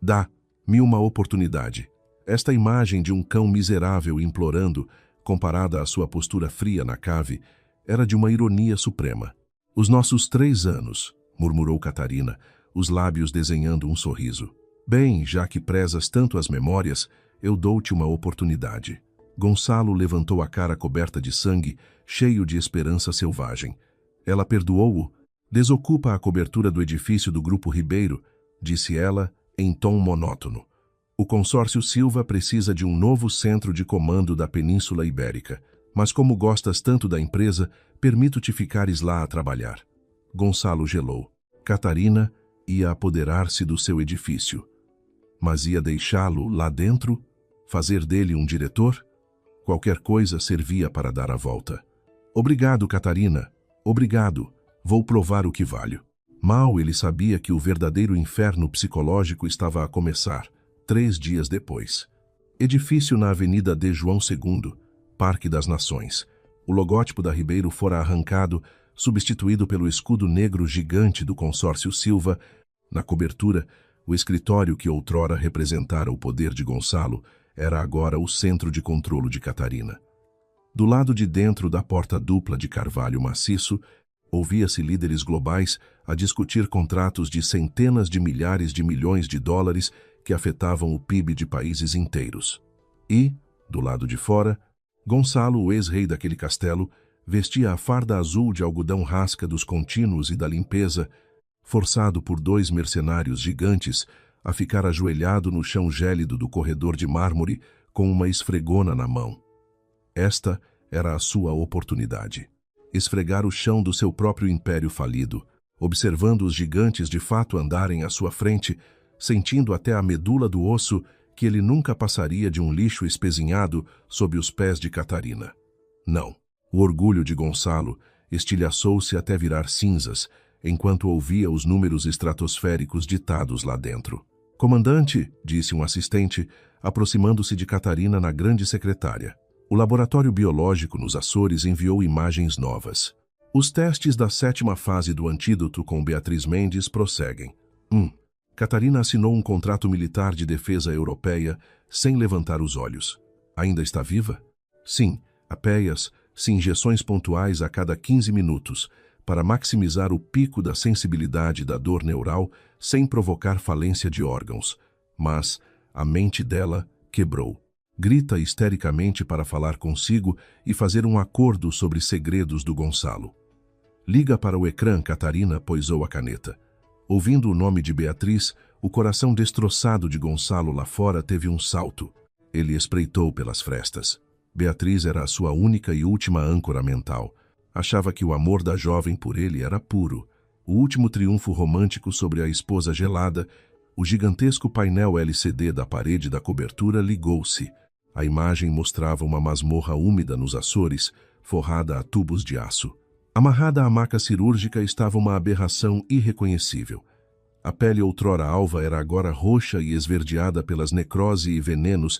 Dá-me uma oportunidade. Esta imagem de um cão miserável implorando, comparada à sua postura fria na cave, era de uma ironia suprema. Os nossos 3 anos, murmurou Catarina, os lábios desenhando um sorriso. Bem, já que prezas tanto as memórias, eu dou-te uma oportunidade. Gonçalo levantou a cara coberta de sangue, cheio de esperança selvagem. Ela perdoou-o. Desocupa a cobertura do edifício do Grupo Ribeiro, disse ela, em tom monótono. O consórcio Silva precisa de um novo centro de comando da Península Ibérica, mas como gostas tanto da empresa, permito-te ficares lá a trabalhar. Gonçalo gelou. Catarina ia apoderar-se do seu edifício. Mas ia deixá-lo lá dentro? Fazer dele um diretor? Qualquer coisa servia para dar a volta. Obrigado, Catarina. Obrigado. Vou provar o que valho. Mal ele sabia que o verdadeiro inferno psicológico estava a começar, 3 dias depois. Edifício na Avenida de João II, Parque das Nações. O logótipo da Ribeiro fora arrancado, substituído pelo escudo negro gigante do consórcio Silva. Na cobertura, o escritório que outrora representara o poder de Gonçalo era agora o centro de controlo de Catarina. Do lado de dentro da porta dupla de carvalho maciço, ouvia-se líderes globais a discutir contratos de centenas de milhares de milhões de dólares que afetavam o PIB de países inteiros. E, do lado de fora, Gonçalo, o ex-rei daquele castelo, vestia a farda azul de algodão rasca dos contínuos e da limpeza, forçado por 2 mercenários gigantes a ficar ajoelhado no chão gélido do corredor de mármore com uma esfregona na mão. Esta era a sua oportunidade. Esfregar o chão do seu próprio império falido, observando os gigantes de fato andarem à sua frente, sentindo até a medula do osso que ele nunca passaria de um lixo espezinhado sob os pés de Catarina. Não. O orgulho de Gonçalo estilhaçou-se até virar cinzas, enquanto ouvia os números estratosféricos ditados lá dentro. Comandante, disse um assistente, aproximando-se de Catarina na grande secretária. O laboratório biológico nos Açores enviou imagens novas. Os testes da 7ª fase do antídoto com Beatriz Mendes prosseguem. Catarina assinou um contrato militar de defesa europeia sem levantar os olhos. Ainda está viva? Sim, apenas injeções pontuais a cada 15 minutos, para maximizar o pico da sensibilidade da dor neural sem provocar falência de órgãos. Mas a mente dela quebrou. Grita histericamente para falar consigo e fazer um acordo sobre segredos do Gonçalo. Liga para o ecrã, Catarina poisou a caneta. Ouvindo o nome de Beatriz, o coração destroçado de Gonçalo lá fora teve um salto. Ele espreitou pelas frestas. Beatriz era a sua única e última âncora mental. Achava que o amor da jovem por ele era puro. O último triunfo romântico sobre a esposa gelada, o gigantesco painel LCD da parede da cobertura ligou-se. A imagem mostrava uma masmorra úmida nos Açores, forrada a tubos de aço. Amarrada à maca cirúrgica estava uma aberração irreconhecível. A pele outrora alva era agora roxa e esverdeada pelas necrose e venenos,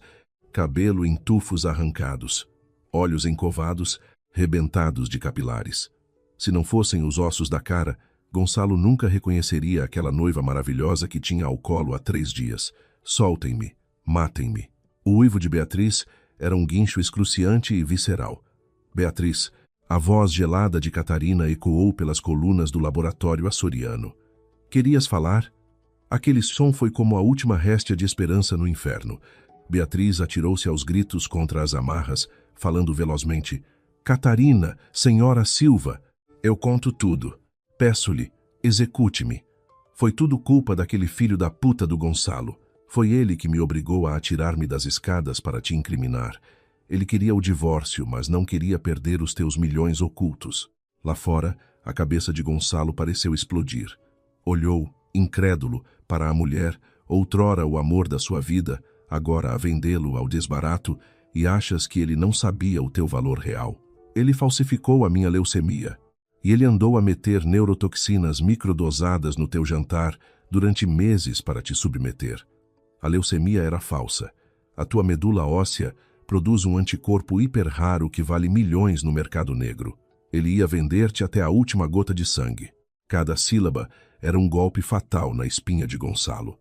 cabelo em tufos arrancados, olhos encovados, rebentados de capilares. Se não fossem os ossos da cara, Gonçalo nunca reconheceria aquela noiva maravilhosa que tinha ao colo há 3 dias. Soltem-me, matem-me. O uivo de Beatriz era um guincho excruciante e visceral. Beatriz, a voz gelada de Catarina ecoou pelas colunas do laboratório açoriano. Querias falar? Aquele som foi como a última réstia de esperança no inferno. Beatriz atirou-se aos gritos contra as amarras, falando velozmente. Catarina, senhora Silva, eu conto tudo. Peço-lhe, execute-me. Foi tudo culpa daquele filho da puta do Gonçalo. Foi ele que me obrigou a atirar-me das escadas para te incriminar. Ele queria o divórcio, mas não queria perder os teus milhões ocultos. Lá fora, a cabeça de Gonçalo pareceu explodir. Olhou, incrédulo, para a mulher, outrora o amor da sua vida, agora a vendê-lo ao desbarato, e achas que ele não sabia o teu valor real. Ele falsificou a minha leucemia. E ele andou a meter neurotoxinas microdosadas no teu jantar durante meses para te submeter. A leucemia era falsa. A tua medula óssea produz um anticorpo hiper raro que vale milhões no mercado negro. Ele ia vender-te até a última gota de sangue. Cada sílaba era um golpe fatal na espinha de Gonçalo.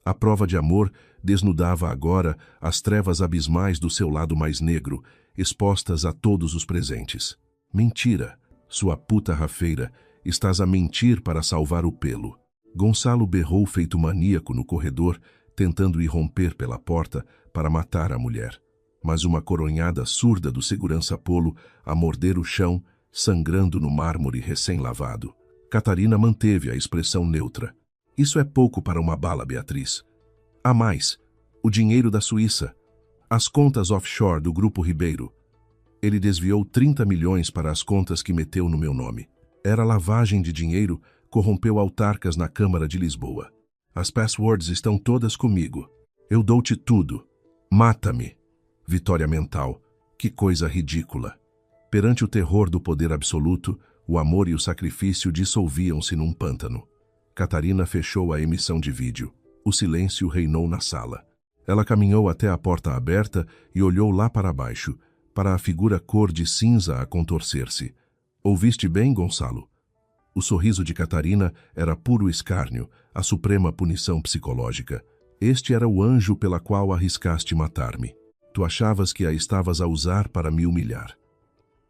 A prova de amor desnudava agora as trevas abismais do seu lado mais negro, expostas a todos os presentes. Mentira, sua puta rafeira, estás a mentir para salvar o pelo. Gonçalo berrou feito maníaco no corredor, tentando irromper pela porta para matar a mulher. Mas uma coronhada surda do segurança polo a morder o chão, sangrando no mármore recém-lavado. Catarina manteve a expressão neutra. Isso é pouco para uma bala, Beatriz. Há mais. O dinheiro da Suíça. As contas offshore do Grupo Ribeiro. Ele desviou 30 milhões para as contas que meteu no meu nome. Era lavagem de dinheiro, corrompeu autarcas na Câmara de Lisboa. As passwords estão todas comigo. Eu dou-te tudo. Mata-me. Vitória mental. Que coisa ridícula. Perante o terror do poder absoluto, o amor e o sacrifício dissolviam-se num pântano. Catarina fechou a emissão de vídeo. O silêncio reinou na sala. Ela caminhou até a porta aberta e olhou lá para baixo, para a figura cor de cinza a contorcer-se. Ouviste bem, Gonçalo? O sorriso de Catarina era puro escárnio, a suprema punição psicológica. Este era o anjo pela qual arriscaste matar-me. Tu achavas que a estavas a usar para me humilhar.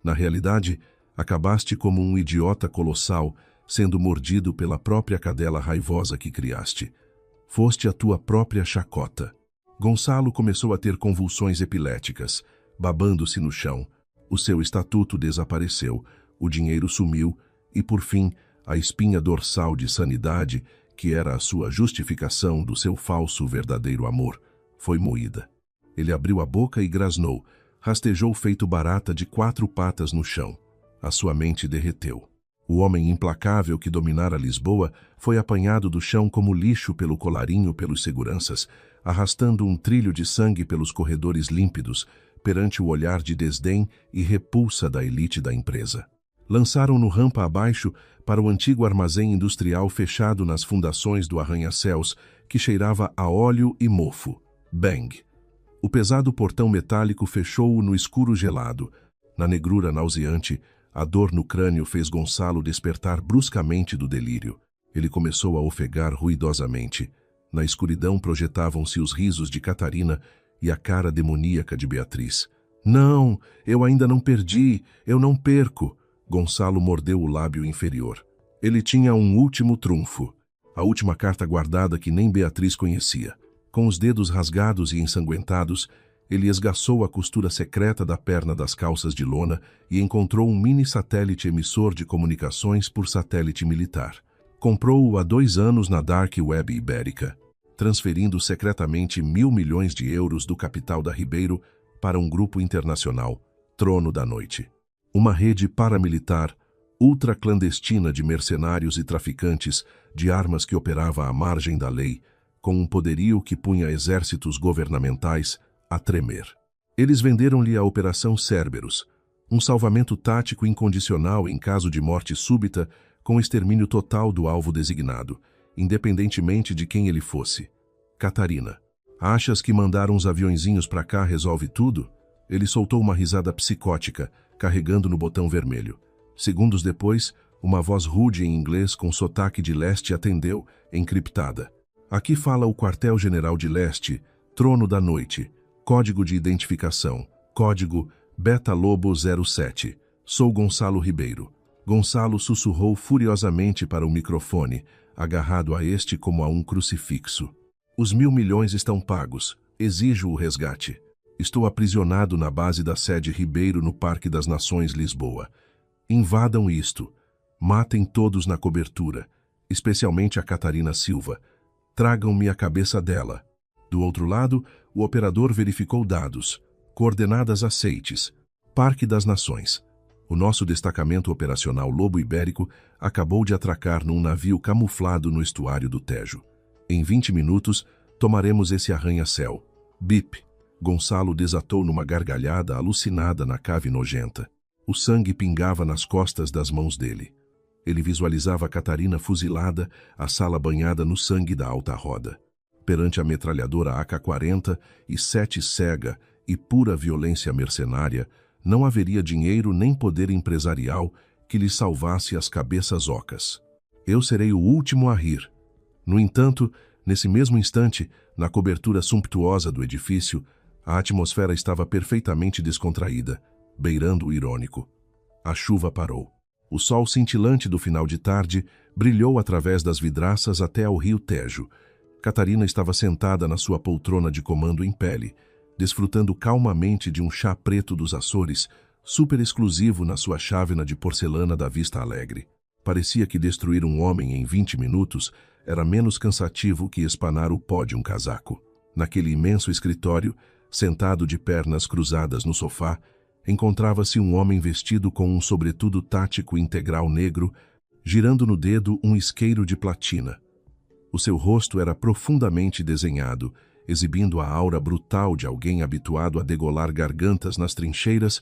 Na realidade, acabaste como um idiota colossal, sendo mordido pela própria cadela raivosa que criaste. Foste a tua própria chacota. Gonçalo começou a ter convulsões epiléticas, babando-se no chão. O seu estatuto desapareceu, o dinheiro sumiu e, por fim, a espinha dorsal de sanidade, que era a sua justificação do seu falso verdadeiro amor, foi moída. Ele abriu a boca e grasnou, rastejou feito barata de 4 patas no chão. A sua mente derreteu. O homem implacável que dominara Lisboa foi apanhado do chão como lixo pelo colarinho pelos seguranças, arrastando um trilho de sangue pelos corredores límpidos, perante o olhar de desdém e repulsa da elite da empresa. Lançaram-no rampa abaixo para o antigo armazém industrial fechado nas fundações do arranha-céus, que cheirava a óleo e mofo. Bang! O pesado portão metálico fechou-o no escuro gelado. Na negrura nauseante, a dor no crânio fez Gonçalo despertar bruscamente do delírio. Ele começou a ofegar ruidosamente. Na escuridão projetavam-se os risos de Catarina e a cara demoníaca de Beatriz. Não, eu ainda não perdi, eu não perco. Gonçalo mordeu o lábio inferior. Ele tinha um último trunfo. A última carta guardada que nem Beatriz conhecia. Com os dedos rasgados e ensanguentados, ele esgaçou a costura secreta da perna das calças de lona e encontrou um mini-satélite emissor de comunicações por satélite militar. Comprou-o há 2 anos na Dark Web Ibérica, transferindo secretamente 1.000 milhões de euros do capital da Ribeiro para um grupo internacional, Trono da Noite. Uma rede paramilitar, ultra-clandestina de mercenários e traficantes de armas que operava à margem da lei, com um poderio que punha exércitos governamentais a tremer. Eles venderam-lhe a Operação Cerberus, um salvamento tático incondicional em caso de morte súbita, com extermínio total do alvo designado, independentemente de quem ele fosse. Catarina, achas que mandar uns aviõezinhos pra cá resolve tudo? Ele soltou uma risada psicótica, carregando no botão vermelho. Segundos depois, uma voz rude em inglês com sotaque de leste atendeu, encriptada. Aqui fala o quartel-general de leste, Trono da Noite. Código de identificação. Código Beta Lobo 07. Sou Gonçalo Ribeiro. Gonçalo sussurrou furiosamente para o microfone, agarrado a este como a um crucifixo. Os 1.000 milhões estão pagos. Exijo o resgate. Estou aprisionado na base da sede Ribeiro no Parque das Nações, Lisboa. Invadam isto. Matem todos na cobertura, especialmente a Catarina Silva. Tragam-me a cabeça dela. Do outro lado, o operador verificou dados. Coordenadas aceites. Parque das Nações. O nosso destacamento operacional Lobo Ibérico acabou de atracar num navio camuflado no estuário do Tejo. Em 20 minutos, tomaremos esse arranha-céu. Bip! Gonçalo desatou numa gargalhada alucinada na cave nojenta. O sangue pingava nas costas das mãos dele. Ele visualizava a Catarina fuzilada, a sala banhada no sangue da alta roda. Perante a metralhadora AK-40 e 7 cega e pura violência mercenária, não haveria dinheiro nem poder empresarial que lhe salvasse as cabeças ocas. Eu serei o último a rir. No entanto, nesse mesmo instante, na cobertura sumptuosa do edifício, a atmosfera estava perfeitamente descontraída, beirando o irônico. A chuva parou. O sol cintilante do final de tarde brilhou através das vidraças até ao rio Tejo. Catarina estava sentada na sua poltrona de comando em pele, desfrutando calmamente de um chá preto dos Açores, super exclusivo na sua chávena de porcelana da Vista Alegre. Parecia que destruir um homem em 20 minutos era menos cansativo que espanar o pó de um casaco. Naquele imenso escritório, sentado de pernas cruzadas no sofá, encontrava-se um homem vestido com um sobretudo tático integral negro, girando no dedo um isqueiro de platina. O seu rosto era profundamente desenhado, exibindo a aura brutal de alguém habituado a degolar gargantas nas trincheiras,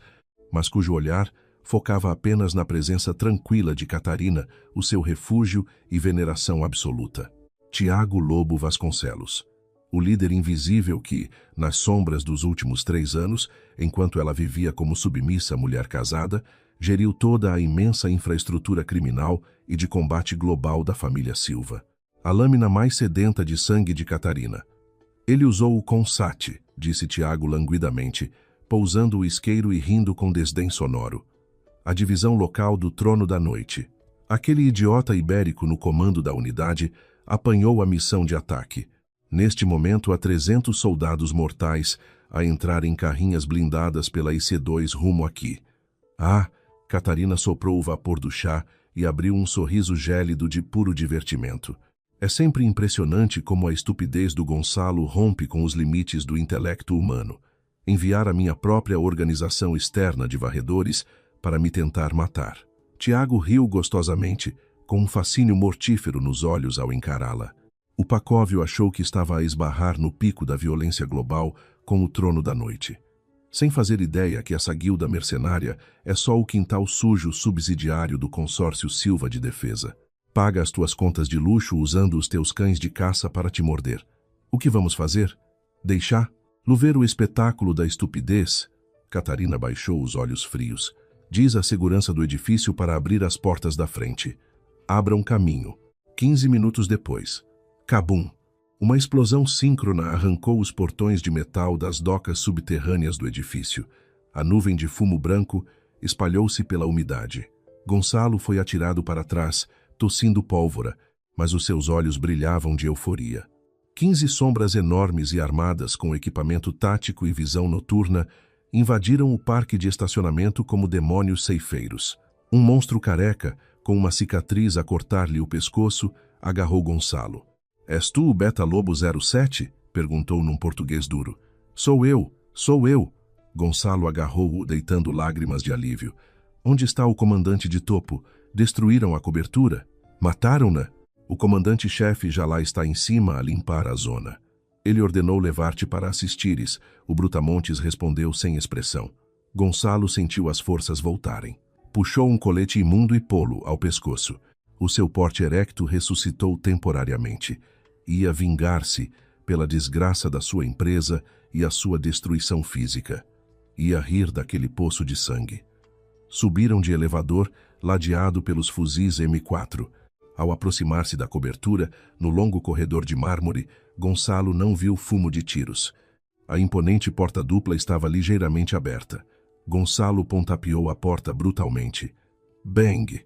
mas cujo olhar focava apenas na presença tranquila de Catarina, o seu refúgio e veneração absoluta. Tiago Lobo Vasconcelos. O líder invisível que, nas sombras dos últimos 3 anos, enquanto ela vivia como submissa mulher casada, geriu toda a imensa infraestrutura criminal e de combate global da família Silva. A lâmina mais sedenta de sangue de Catarina. Ele usou o Consat, disse Tiago languidamente, pousando o isqueiro e rindo com desdém sonoro. A divisão local do Trono da Noite. Aquele idiota ibérico no comando da unidade apanhou a missão de ataque. Neste momento, há 300 soldados mortais a entrar em carrinhas blindadas pela IC-2 rumo aqui. Ah! Catarina soprou o vapor do chá e abriu um sorriso gélido de puro divertimento. É sempre impressionante como a estupidez do Gonçalo rompe com os limites do intelecto humano. Enviar a minha própria organização externa de varredores para me tentar matar. Tiago riu gostosamente, com um fascínio mortífero nos olhos ao encará-la. O Pacóvio achou que estava a esbarrar no pico da violência global com o Trono da Noite. sem fazer ideia que essa guilda mercenária é só o quintal sujo subsidiário do consórcio Silva de Defesa. Paga as tuas contas de luxo usando os teus cães de caça para te morder. O que vamos fazer? Deixar? Ver o espetáculo da estupidez? Catarina baixou os olhos frios. Diz a segurança do edifício para abrir as portas da frente. Abram caminho. 15 minutos depois. Cabum! Uma explosão síncrona arrancou os portões de metal das docas subterrâneas do edifício. A nuvem de fumo branco espalhou-se pela umidade. Gonçalo foi atirado para trás, tossindo pólvora, mas os seus olhos brilhavam de euforia. 15 sombras enormes e armadas com equipamento tático e visão noturna invadiram o parque de estacionamento como demônios ceifeiros. Um monstro careca, com uma cicatriz a cortar-lhe o pescoço, agarrou Gonçalo. És tu o Beta Lobo 07? Perguntou num português duro. Sou eu, sou eu. Gonçalo agarrou-o, deitando lágrimas de alívio. Onde está o comandante de topo? Destruíram a cobertura? Mataram-na? O comandante-chefe já lá está em cima a limpar a zona. Ele ordenou levar-te para assistires. O Brutamontes respondeu sem expressão. Gonçalo sentiu as forças voltarem. Puxou um colete imundo e pô-lo ao pescoço. O seu porte erecto ressuscitou temporariamente. Ia vingar-se pela desgraça da sua empresa e a sua destruição física. Ia rir daquele poço de sangue. Subiram de elevador, ladeado pelos fuzis M4. Ao aproximar-se da cobertura, no longo corredor de mármore, Gonçalo não viu fumo de tiros. A imponente porta dupla estava ligeiramente aberta. Gonçalo pontapeou a porta brutalmente. Bang!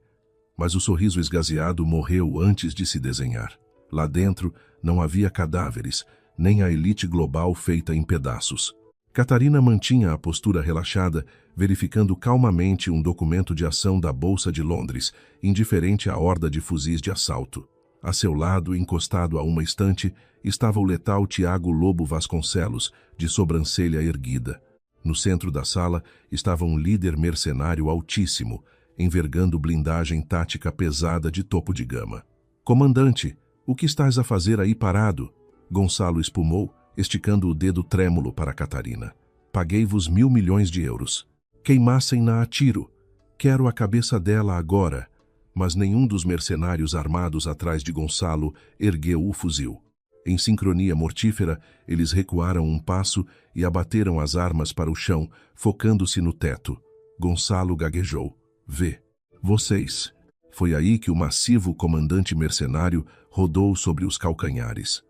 Mas o sorriso esgazeado morreu antes de se desenhar. Lá dentro não havia cadáveres, nem a elite global feita em pedaços. Catarina mantinha a postura relaxada, verificando calmamente um documento de ação da Bolsa de Londres, indiferente à horda de fuzis de assalto. A seu lado, encostado a uma estante, estava o letal Tiago Lobo Vasconcelos, de sobrancelha erguida. No centro da sala estava um líder mercenário altíssimo, envergando blindagem tática pesada de topo de gama. Comandante, o que estás a fazer aí parado? Gonçalo espumou, esticando o dedo trêmulo para Catarina. Paguei-vos 1.000 milhões de euros. Queimassem-na a tiro. Quero a cabeça dela agora. Mas nenhum dos mercenários armados atrás de Gonçalo ergueu o fuzil. Em sincronia mortífera, eles recuaram um passo e abateram as armas para o chão, focando-se no teto. Gonçalo gaguejou. Vê. Vocês. Foi aí que o massivo comandante mercenário rodou sobre os calcanhares.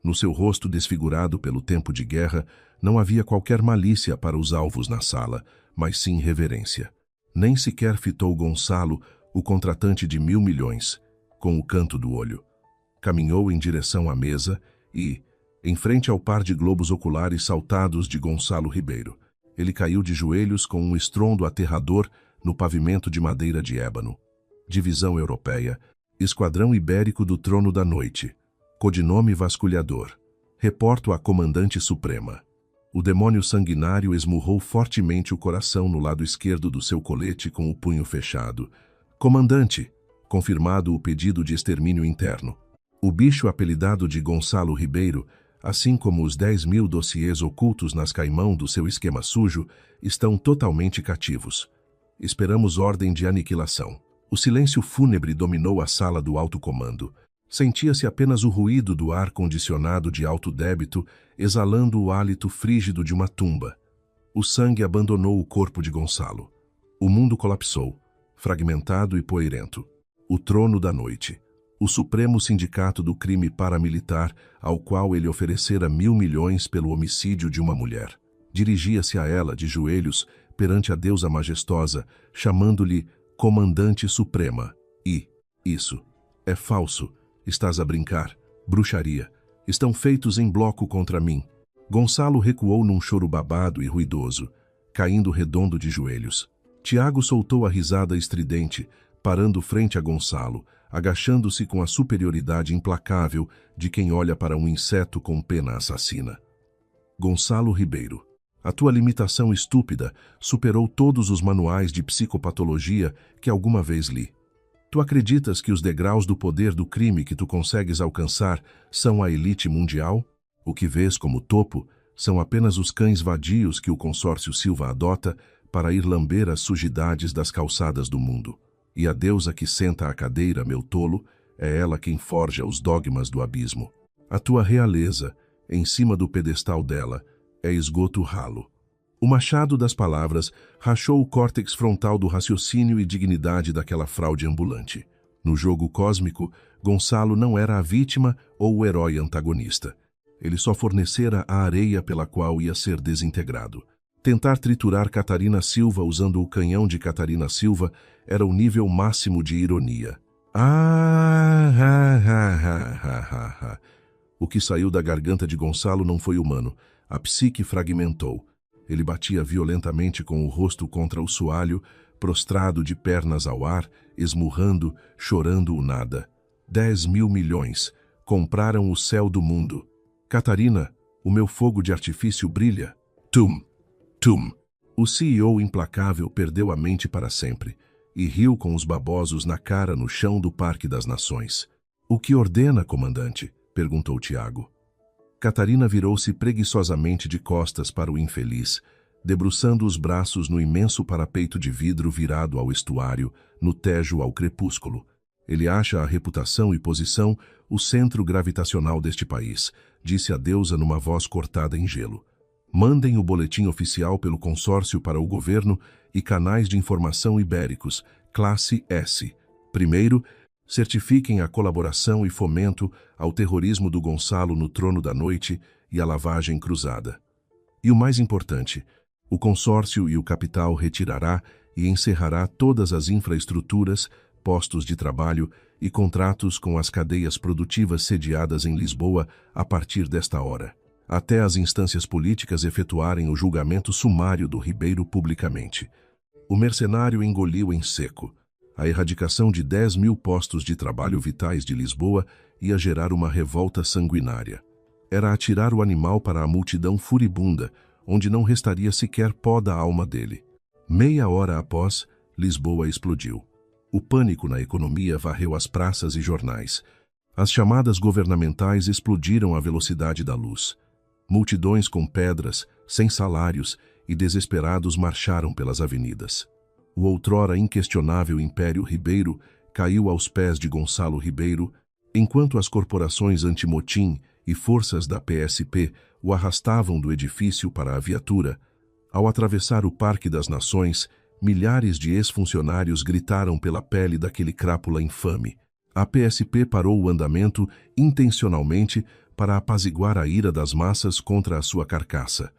No seu rosto desfigurado pelo tempo de guerra, não havia qualquer malícia para os alvos na sala, mas sim reverência. Nem sequer fitou Gonçalo, o contratante de 1.000 milhões, com o canto do olho. Caminhou em direção à mesa e, em frente ao par de globos oculares saltados de Gonçalo Ribeiro, ele caiu de joelhos com um estrondo aterrador no pavimento de madeira de ébano. Divisão Europeia, Esquadrão Ibérico do Trono da Noite, codinome Vasculhador. Reporto à Comandante Suprema. O demônio sanguinário esmurrou fortemente o coração no lado esquerdo do seu colete com o punho fechado. Comandante, confirmado o pedido de extermínio interno. O bicho apelidado de Gonçalo Ribeiro, assim como os 10.000 dossiês ocultos nas caimão do seu esquema sujo, estão totalmente cativos. Esperamos ordem de aniquilação. O silêncio fúnebre dominou a sala do alto comando. Sentia-se apenas o ruído do ar-condicionado de alto débito, exalando o hálito frígido de uma tumba. O sangue abandonou o corpo de Gonçalo. O mundo colapsou, fragmentado e poeirento. O trono da noite. O supremo sindicato do crime paramilitar, ao qual ele oferecera 1.000 milhões pelo homicídio de uma mulher. Dirigia-se a ela de joelhos perante a deusa majestosa, chamando-lhe Comandante Suprema. E, isso, é falso. Estás a brincar. Bruxaria. Estão feitos em bloco contra mim. Gonçalo recuou num choro babado e ruidoso, caindo redondo de joelhos. Tiago soltou a risada estridente, parando frente a Gonçalo, agachando-se com a superioridade implacável de quem olha para um inseto com pena assassina. Gonçalo Ribeiro, a tua limitação estúpida superou todos os manuais de psicopatologia que alguma vez li. Tu acreditas que os degraus do poder do crime que tu consegues alcançar são a elite mundial? O que vês como topo São apenas os cães vadios que o consórcio Silva adota para ir lamber as sujidades das calçadas do mundo. E a deusa que senta à cadeira, meu tolo, é ela quem forja os dogmas do abismo. A tua realeza, em cima do pedestal dela, é esgoto ralo. O machado das palavras rachou o córtex frontal do raciocínio e dignidade daquela fraude ambulante. No jogo cósmico, Gonçalo não era a vítima ou o herói antagonista. Ele só fornecera a areia pela qual ia ser desintegrado. Tentar triturar Catarina Silva usando o canhão de Catarina Silva era o nível máximo de ironia. O que saiu da garganta de Gonçalo não foi humano. A psique fragmentou. Ele batia violentamente com o rosto contra o soalho, prostrado de pernas ao ar, esmurrando, chorando o nada. 10.000 milhões. Compraram o céu do mundo. Catarina, o meu fogo de artifício brilha. Tum, tum. O CEO implacável perdeu a mente para sempre e riu com os babosos na cara no chão do Parque das Nações. O que ordena, comandante? Perguntou Tiago. Catarina virou-se preguiçosamente de costas para o infeliz, debruçando os braços no imenso parapeito de vidro virado ao estuário, no Tejo ao crepúsculo. Ele acha a reputação e posição o centro gravitacional deste país, disse a deusa numa voz cortada em gelo. Mandem o boletim oficial pelo consórcio para o governo e canais de informação ibéricos, classe S. Primeiro, certifiquem a colaboração e fomento ao terrorismo do Gonçalo no trono da noite e à lavagem cruzada. E o mais importante, o consórcio e o capital retirará e encerrará todas as infraestruturas, postos de trabalho e contratos com as cadeias produtivas sediadas em Lisboa a partir desta hora, até as instâncias políticas efetuarem o julgamento sumário do Ribeiro publicamente. O mercenário engoliu em seco. A erradicação de 10.000 postos de trabalho vitais de Lisboa ia gerar uma revolta sanguinária. Era atirar o animal para a multidão furibunda, onde não restaria sequer pó da alma dele. Meia hora após, Lisboa explodiu. O pânico na economia varreu as praças e jornais. As chamadas governamentais explodiram à velocidade da luz. Multidões com pedras, sem salários e desesperados marcharam pelas avenidas. O outrora inquestionável Império Ribeiro caiu aos pés de Gonçalo Ribeiro, enquanto as corporações antimotim e forças da PSP o arrastavam do edifício para a viatura. Ao atravessar o Parque das Nações, milhares de ex-funcionários gritaram pela pele daquele crápula infame. A PSP parou o andamento intencionalmente para apaziguar a ira das massas contra a sua carcaça.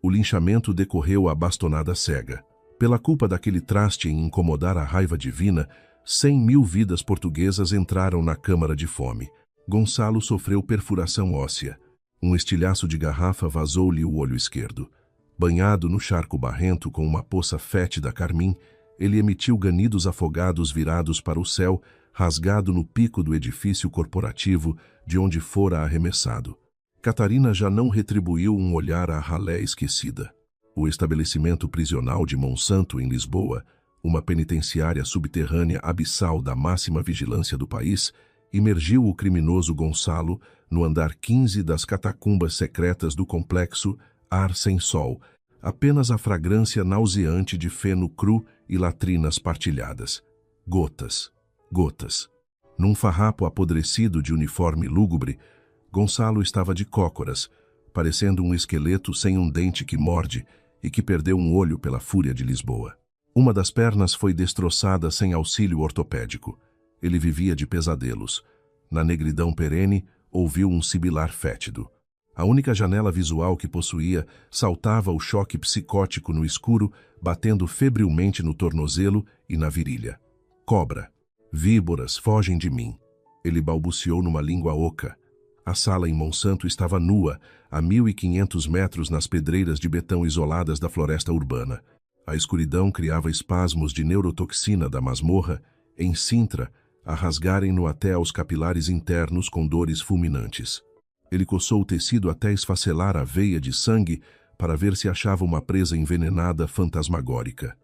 O linchamento decorreu à bastonada cega. Pela culpa daquele traste em incomodar a raiva divina, 100.000 vidas portuguesas entraram na câmara de fome. Gonçalo sofreu perfuração óssea. Um estilhaço de garrafa vazou-lhe o olho esquerdo. Banhado no charco barrento com uma poça fétida carmim, ele emitiu ganidos afogados virados para o céu, rasgado no pico do edifício corporativo de onde fora arremessado. Catarina já não retribuiu um olhar à ralé esquecida. O estabelecimento prisional de Monsanto, em Lisboa, uma penitenciária subterrânea abissal da máxima vigilância do país, imergiu o criminoso Gonçalo no andar 15 das catacumbas secretas do complexo Ar Sem Sol, apenas a fragrância nauseante de feno cru e latrinas partilhadas. Gotas, gotas. Num farrapo apodrecido de uniforme lúgubre, Gonçalo estava de cócoras, parecendo um esqueleto sem um dente que morde e que perdeu um olho pela fúria de Lisboa. Uma das pernas foi destroçada sem auxílio ortopédico. Ele vivia de pesadelos. Na negridão perene, ouviu um sibilar fétido. A única janela visual que possuía saltava o choque psicótico no escuro, batendo febrilmente no tornozelo e na virilha. Cobra. Víboras, fogem de mim. Ele balbuciou numa língua oca. A sala em Monsanto estava nua, a 1.500 metros nas pedreiras de betão isoladas da floresta urbana. A escuridão criava espasmos de neurotoxina da masmorra, em Sintra, a rasgarem-no até aos capilares internos com dores fulminantes. Ele coçou o tecido até esfacelar a veia de sangue para ver se achava uma presa envenenada fantasmagórica.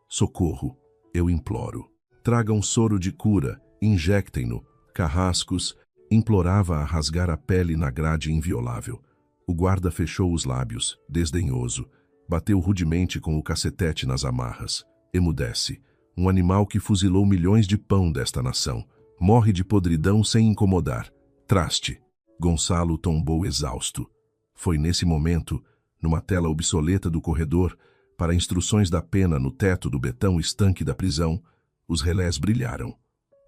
Socorro, eu imploro. Tragam soro de cura, injectem-no. Carrascos, implorava a rasgar a pele na grade inviolável. O guarda fechou os lábios, desdenhoso. Bateu rudemente com o cacetete nas amarras. Emudece. Um animal que fuzilou milhões de pão desta nação. Morre de podridão sem incomodar. Traste. Gonçalo tombou exausto. Foi nesse momento, numa tela obsoleta do corredor, para instruções da pena no teto do betão estanque da prisão, os relés brilharam.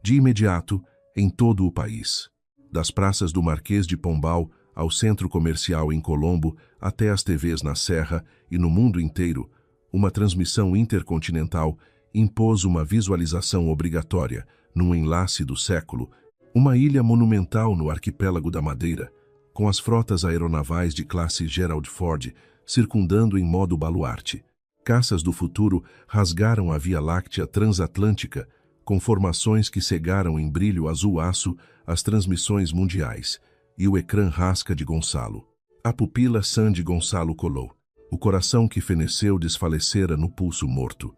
De imediato, em todo o país. Das praças do Marquês de Pombal ao centro comercial em Colombo, até as TVs na Serra e no mundo inteiro, uma transmissão intercontinental impôs uma visualização obrigatória, num enlace do século, uma ilha monumental no arquipélago da Madeira, com as frotas aeronavais de classe Gerald Ford circundando em modo baluarte. Caças do futuro rasgaram a Via Láctea transatlântica, com formações que cegaram em brilho azul-aço as transmissões mundiais, e o ecrã rasca de Gonçalo. A pupila sã de Gonçalo colou. O coração que feneceu desfalecera no pulso morto.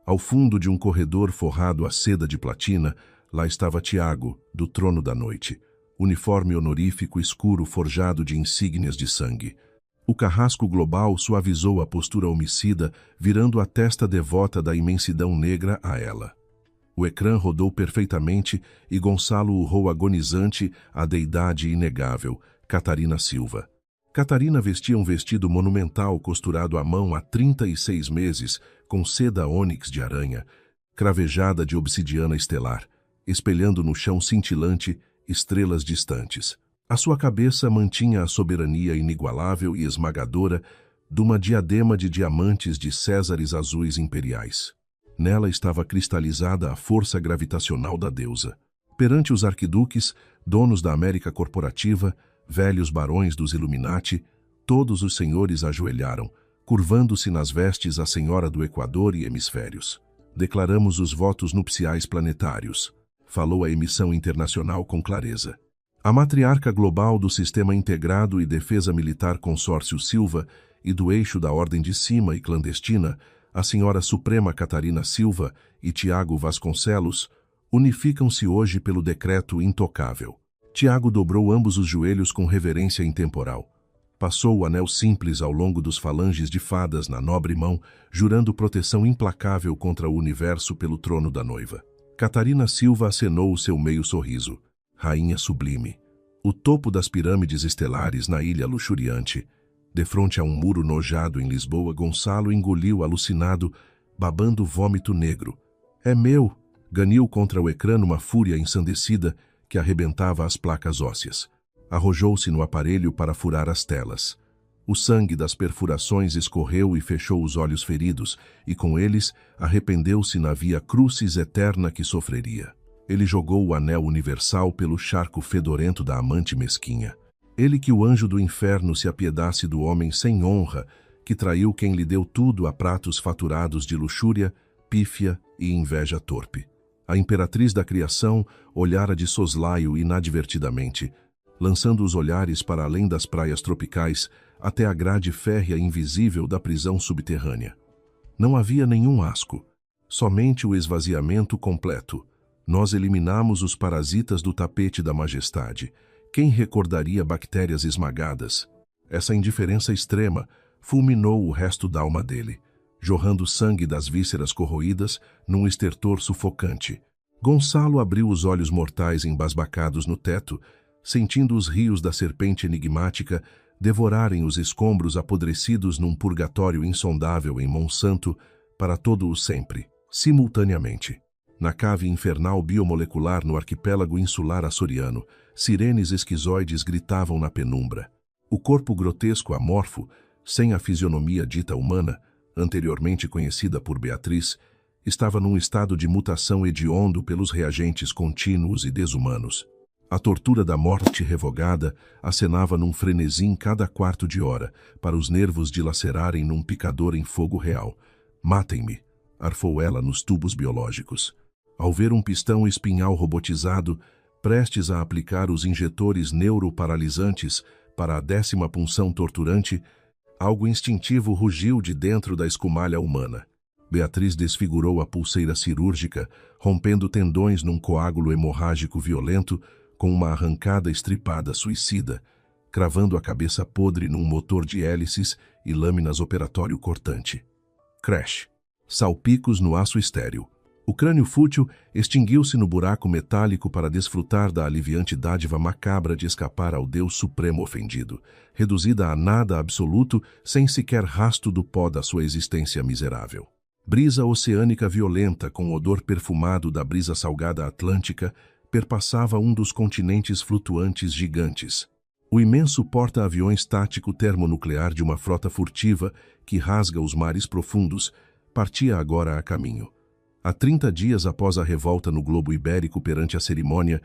Ao fundo de um corredor forrado a seda de platina, lá estava Tiago, do trono da noite. Uniforme honorífico escuro forjado de insígnias de sangue. O carrasco global suavizou a postura homicida, virando a testa devota da imensidão negra a ela. O ecrã rodou perfeitamente e Gonçalo urrou agonizante a deidade inegável, Catarina Silva. Catarina vestia um vestido monumental costurado à mão há 36 meses, com seda ônix de aranha, cravejada de obsidiana estelar, espelhando no chão cintilante estrelas distantes. A sua cabeça mantinha a soberania inigualável e esmagadora de uma diadema de diamantes de césares azuis imperiais. Nela estava cristalizada a força gravitacional da deusa. Perante os arquiduques, donos da América corporativa, velhos barões dos Illuminati, todos os senhores ajoelharam, curvando-se nas vestes a Senhora do Equador e Hemisférios. Declaramos os votos nupciais planetários. Falou a emissão internacional com clareza. A matriarca global do Sistema Integrado e Defesa Militar Consórcio Silva e do eixo da Ordem de Cima e Clandestina, a Senhora Suprema Catarina Silva e Tiago Vasconcelos, unificam-se hoje pelo decreto intocável. Tiago dobrou ambos os joelhos com reverência intemporal. Passou o anel simples ao longo dos falanges de fadas na nobre mão, jurando proteção implacável contra o universo pelo trono da noiva. Catarina Silva acenou o seu meio sorriso. Rainha sublime. O topo das pirâmides estelares na ilha luxuriante. Defronte a um muro nojado em Lisboa, Gonçalo engoliu alucinado, babando vômito negro. É meu! Ganiu contra o ecrã numa fúria ensandecida que arrebentava as placas ósseas. Arrojou-se no aparelho para furar as telas. O sangue das perfurações escorreu e fechou os olhos feridos, e com eles arrependeu-se na via crucis eterna que sofreria. Ele jogou o anel universal pelo charco fedorento da amante mesquinha. Ele que o anjo do inferno se apiedasse do homem sem honra, que traiu quem lhe deu tudo a pratos faturados de luxúria, pífia e inveja torpe. A imperatriz da criação olhara de soslaio inadvertidamente, lançando os olhares para além das praias tropicais até a grade férrea invisível da prisão subterrânea. Não havia nenhum asco, somente o esvaziamento completo. Nós eliminamos os parasitas do tapete da majestade. Quem recordaria bactérias esmagadas? Essa indiferença extrema fulminou o resto da alma dele, jorrando sangue das vísceras corroídas num estertor sufocante. Gonçalo abriu os olhos mortais embasbacados no teto, sentindo os rios da serpente enigmática devorarem os escombros apodrecidos num purgatório insondável em Monsanto para todo o sempre, simultaneamente. Na cave infernal biomolecular no arquipélago insular açoriano, sirenes esquizoides gritavam na penumbra. O corpo grotesco amorfo, sem a fisionomia dita humana, anteriormente conhecida por Beatriz, estava num estado de mutação hediondo pelos reagentes contínuos e desumanos. A tortura da morte revogada acenava num frenesi cada quarto de hora, para os nervos dilacerarem num picador em fogo real. Matem-me, arfou ela nos tubos biológicos. Ao ver um pistão espinhal robotizado, prestes a aplicar os injetores neuroparalisantes para a 10ª punção torturante, algo instintivo rugiu de dentro da escumalha humana. Beatriz desfigurou a pulseira cirúrgica, rompendo tendões num coágulo hemorrágico violento, com uma arrancada estripada suicida, cravando a cabeça podre num motor de hélices e lâminas operatório cortante. Crash. Salpicos no aço estéril. O crânio fútil extinguiu-se no buraco metálico para desfrutar da aliviante dádiva macabra de escapar ao Deus Supremo ofendido, reduzida a nada absoluto sem sequer rasto do pó da sua existência miserável. Brisa oceânica violenta com odor perfumado da brisa salgada atlântica perpassava um dos continentes flutuantes gigantes. O imenso porta-aviões tático termonuclear de uma frota furtiva que rasga os mares profundos partia agora a caminho. Há 30 dias após a revolta no globo ibérico perante a cerimônia,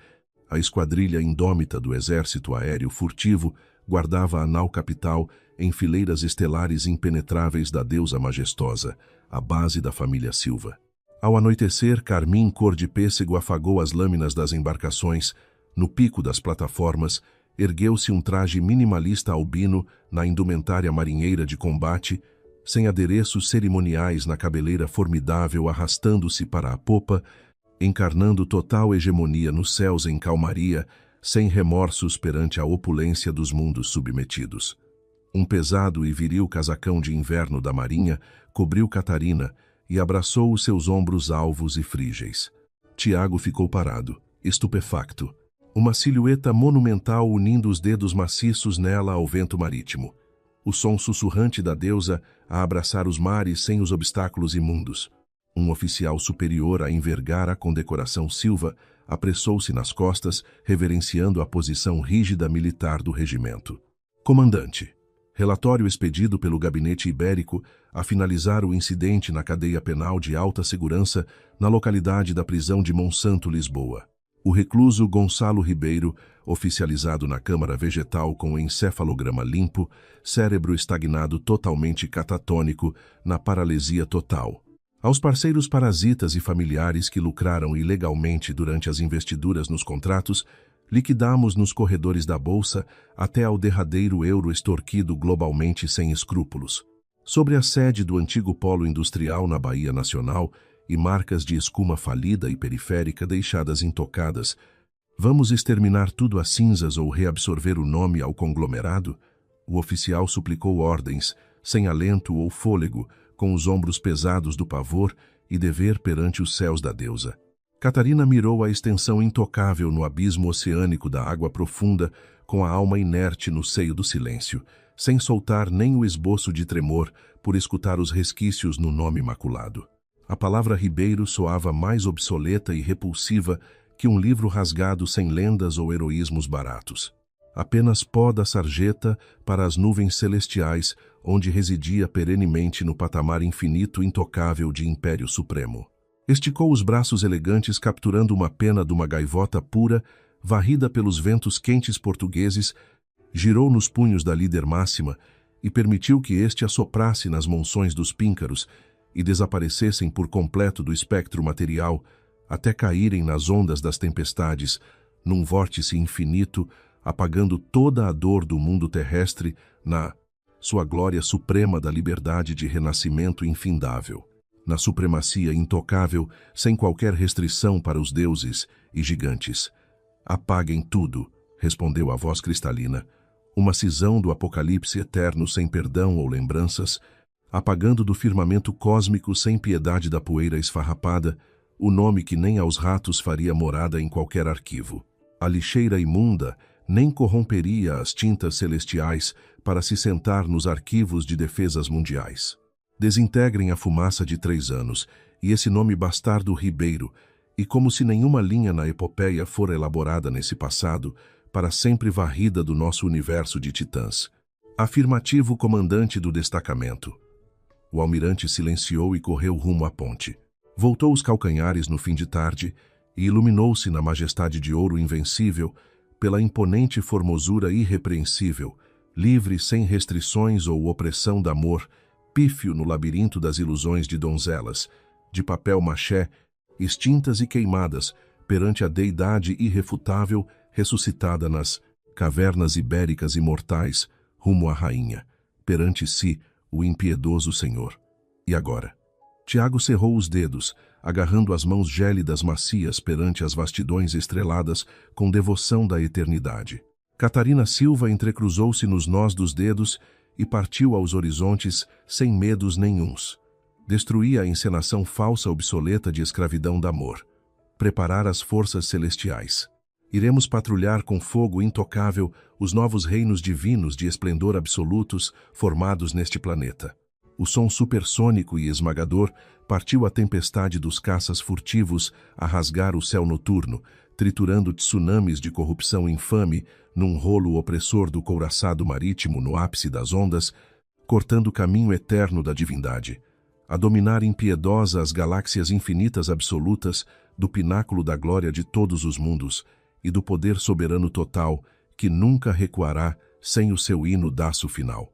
a esquadrilha indômita do exército aéreo furtivo guardava a nau capital em fileiras estelares impenetráveis da deusa majestosa, a base da família Silva. Ao anoitecer, carmim cor de pêssego afagou as lâminas das embarcações. No pico das plataformas, ergueu-se um traje minimalista albino na indumentária marinheira de combate, sem adereços cerimoniais na cabeleira formidável arrastando-se para a popa, encarnando total hegemonia nos céus em calmaria, sem remorsos perante a opulência dos mundos submetidos. Um pesado e viril casacão de inverno da marinha cobriu Catarina e abraçou os seus ombros alvos e frígeis. Tiago ficou parado, estupefacto, uma silhueta monumental unindo os dedos maciços nela ao vento marítimo. O som sussurrante da deusa a abraçar os mares sem os obstáculos imundos. Um oficial superior a envergar a condecoração Silva apressou-se nas costas, reverenciando a posição rígida militar do regimento. Comandante. Relatório expedido pelo gabinete ibérico a finalizar o incidente na cadeia penal de alta segurança na localidade da prisão de Monsanto, Lisboa. O recluso Gonçalo Ribeiro, oficializado na câmara vegetal com encefalograma limpo, cérebro estagnado totalmente catatônico, na paralisia total. Aos parceiros parasitas e familiares que lucraram ilegalmente durante as investiduras nos contratos, liquidamos nos corredores da Bolsa até ao derradeiro euro extorquido globalmente sem escrúpulos. Sobre a sede do antigo polo industrial na Baía Nacional e marcas de escuma falida e periférica deixadas intocadas, vamos exterminar tudo a cinzas ou reabsorver o nome ao conglomerado? O oficial suplicou ordens, sem alento ou fôlego, com os ombros pesados do pavor e dever perante os céus da deusa. Catarina mirou a extensão intocável no abismo oceânico da água profunda, com a alma inerte no seio do silêncio, sem soltar nem o esboço de tremor por escutar os resquícios no nome maculado. A palavra Ribeiro soava mais obsoleta e repulsiva que um livro rasgado sem lendas ou heroísmos baratos. Apenas pó da sarjeta para as nuvens celestiais, onde residia perenemente no patamar infinito intocável de Império Supremo. Esticou os braços elegantes capturando uma pena de uma gaivota pura, varrida pelos ventos quentes portugueses, girou nos punhos da líder máxima e permitiu que este assoprasse nas monções dos píncaros e desaparecessem por completo do espectro material, até caírem nas ondas das tempestades, num vórtice infinito, apagando toda a dor do mundo terrestre na sua glória suprema da liberdade de renascimento infindável, na supremacia intocável, sem qualquer restrição para os deuses e gigantes. Apaguem tudo, respondeu a voz cristalina, uma cisão do apocalipse eterno sem perdão ou lembranças, apagando do firmamento cósmico sem piedade da poeira esfarrapada, o nome que nem aos ratos faria morada em qualquer arquivo. A lixeira imunda nem corromperia as tintas celestiais para se sentar nos arquivos de defesas mundiais. Desintegrem a fumaça de 3 anos e esse nome bastardo Ribeiro, e como se nenhuma linha na epopeia fora elaborada nesse passado, para sempre varrida do nosso universo de titãs. Afirmativo, comandante do destacamento. O almirante silenciou e correu rumo à ponte. Voltou os calcanhares no fim de tarde e iluminou-se na majestade de ouro invencível, pela imponente formosura irrepreensível, livre sem restrições ou opressão d'amor, pífio no labirinto das ilusões de donzelas, de papel machê, extintas e queimadas perante a deidade irrefutável ressuscitada nas cavernas ibéricas imortais, rumo à rainha, perante si, o impiedoso Senhor. E agora? Tiago cerrou os dedos, agarrando as mãos gélidas macias perante as vastidões estreladas com devoção da eternidade. Catarina Silva entrecruzou-se nos nós dos dedos e partiu aos horizontes sem medos nenhuns. Destruía a encenação falsa obsoleta de escravidão da amor. Preparar as forças celestiais. Iremos patrulhar com fogo intocável os novos reinos divinos de esplendor absolutos formados neste planeta. O som supersônico e esmagador partiu a tempestade dos caças furtivos a rasgar o céu noturno, triturando tsunamis de corrupção infame num rolo opressor do couraçado marítimo no ápice das ondas, cortando o caminho eterno da divindade, a dominar impiedosa as galáxias infinitas absolutas do pináculo da glória de todos os mundos e do poder soberano total que nunca recuará sem o seu hino daço final.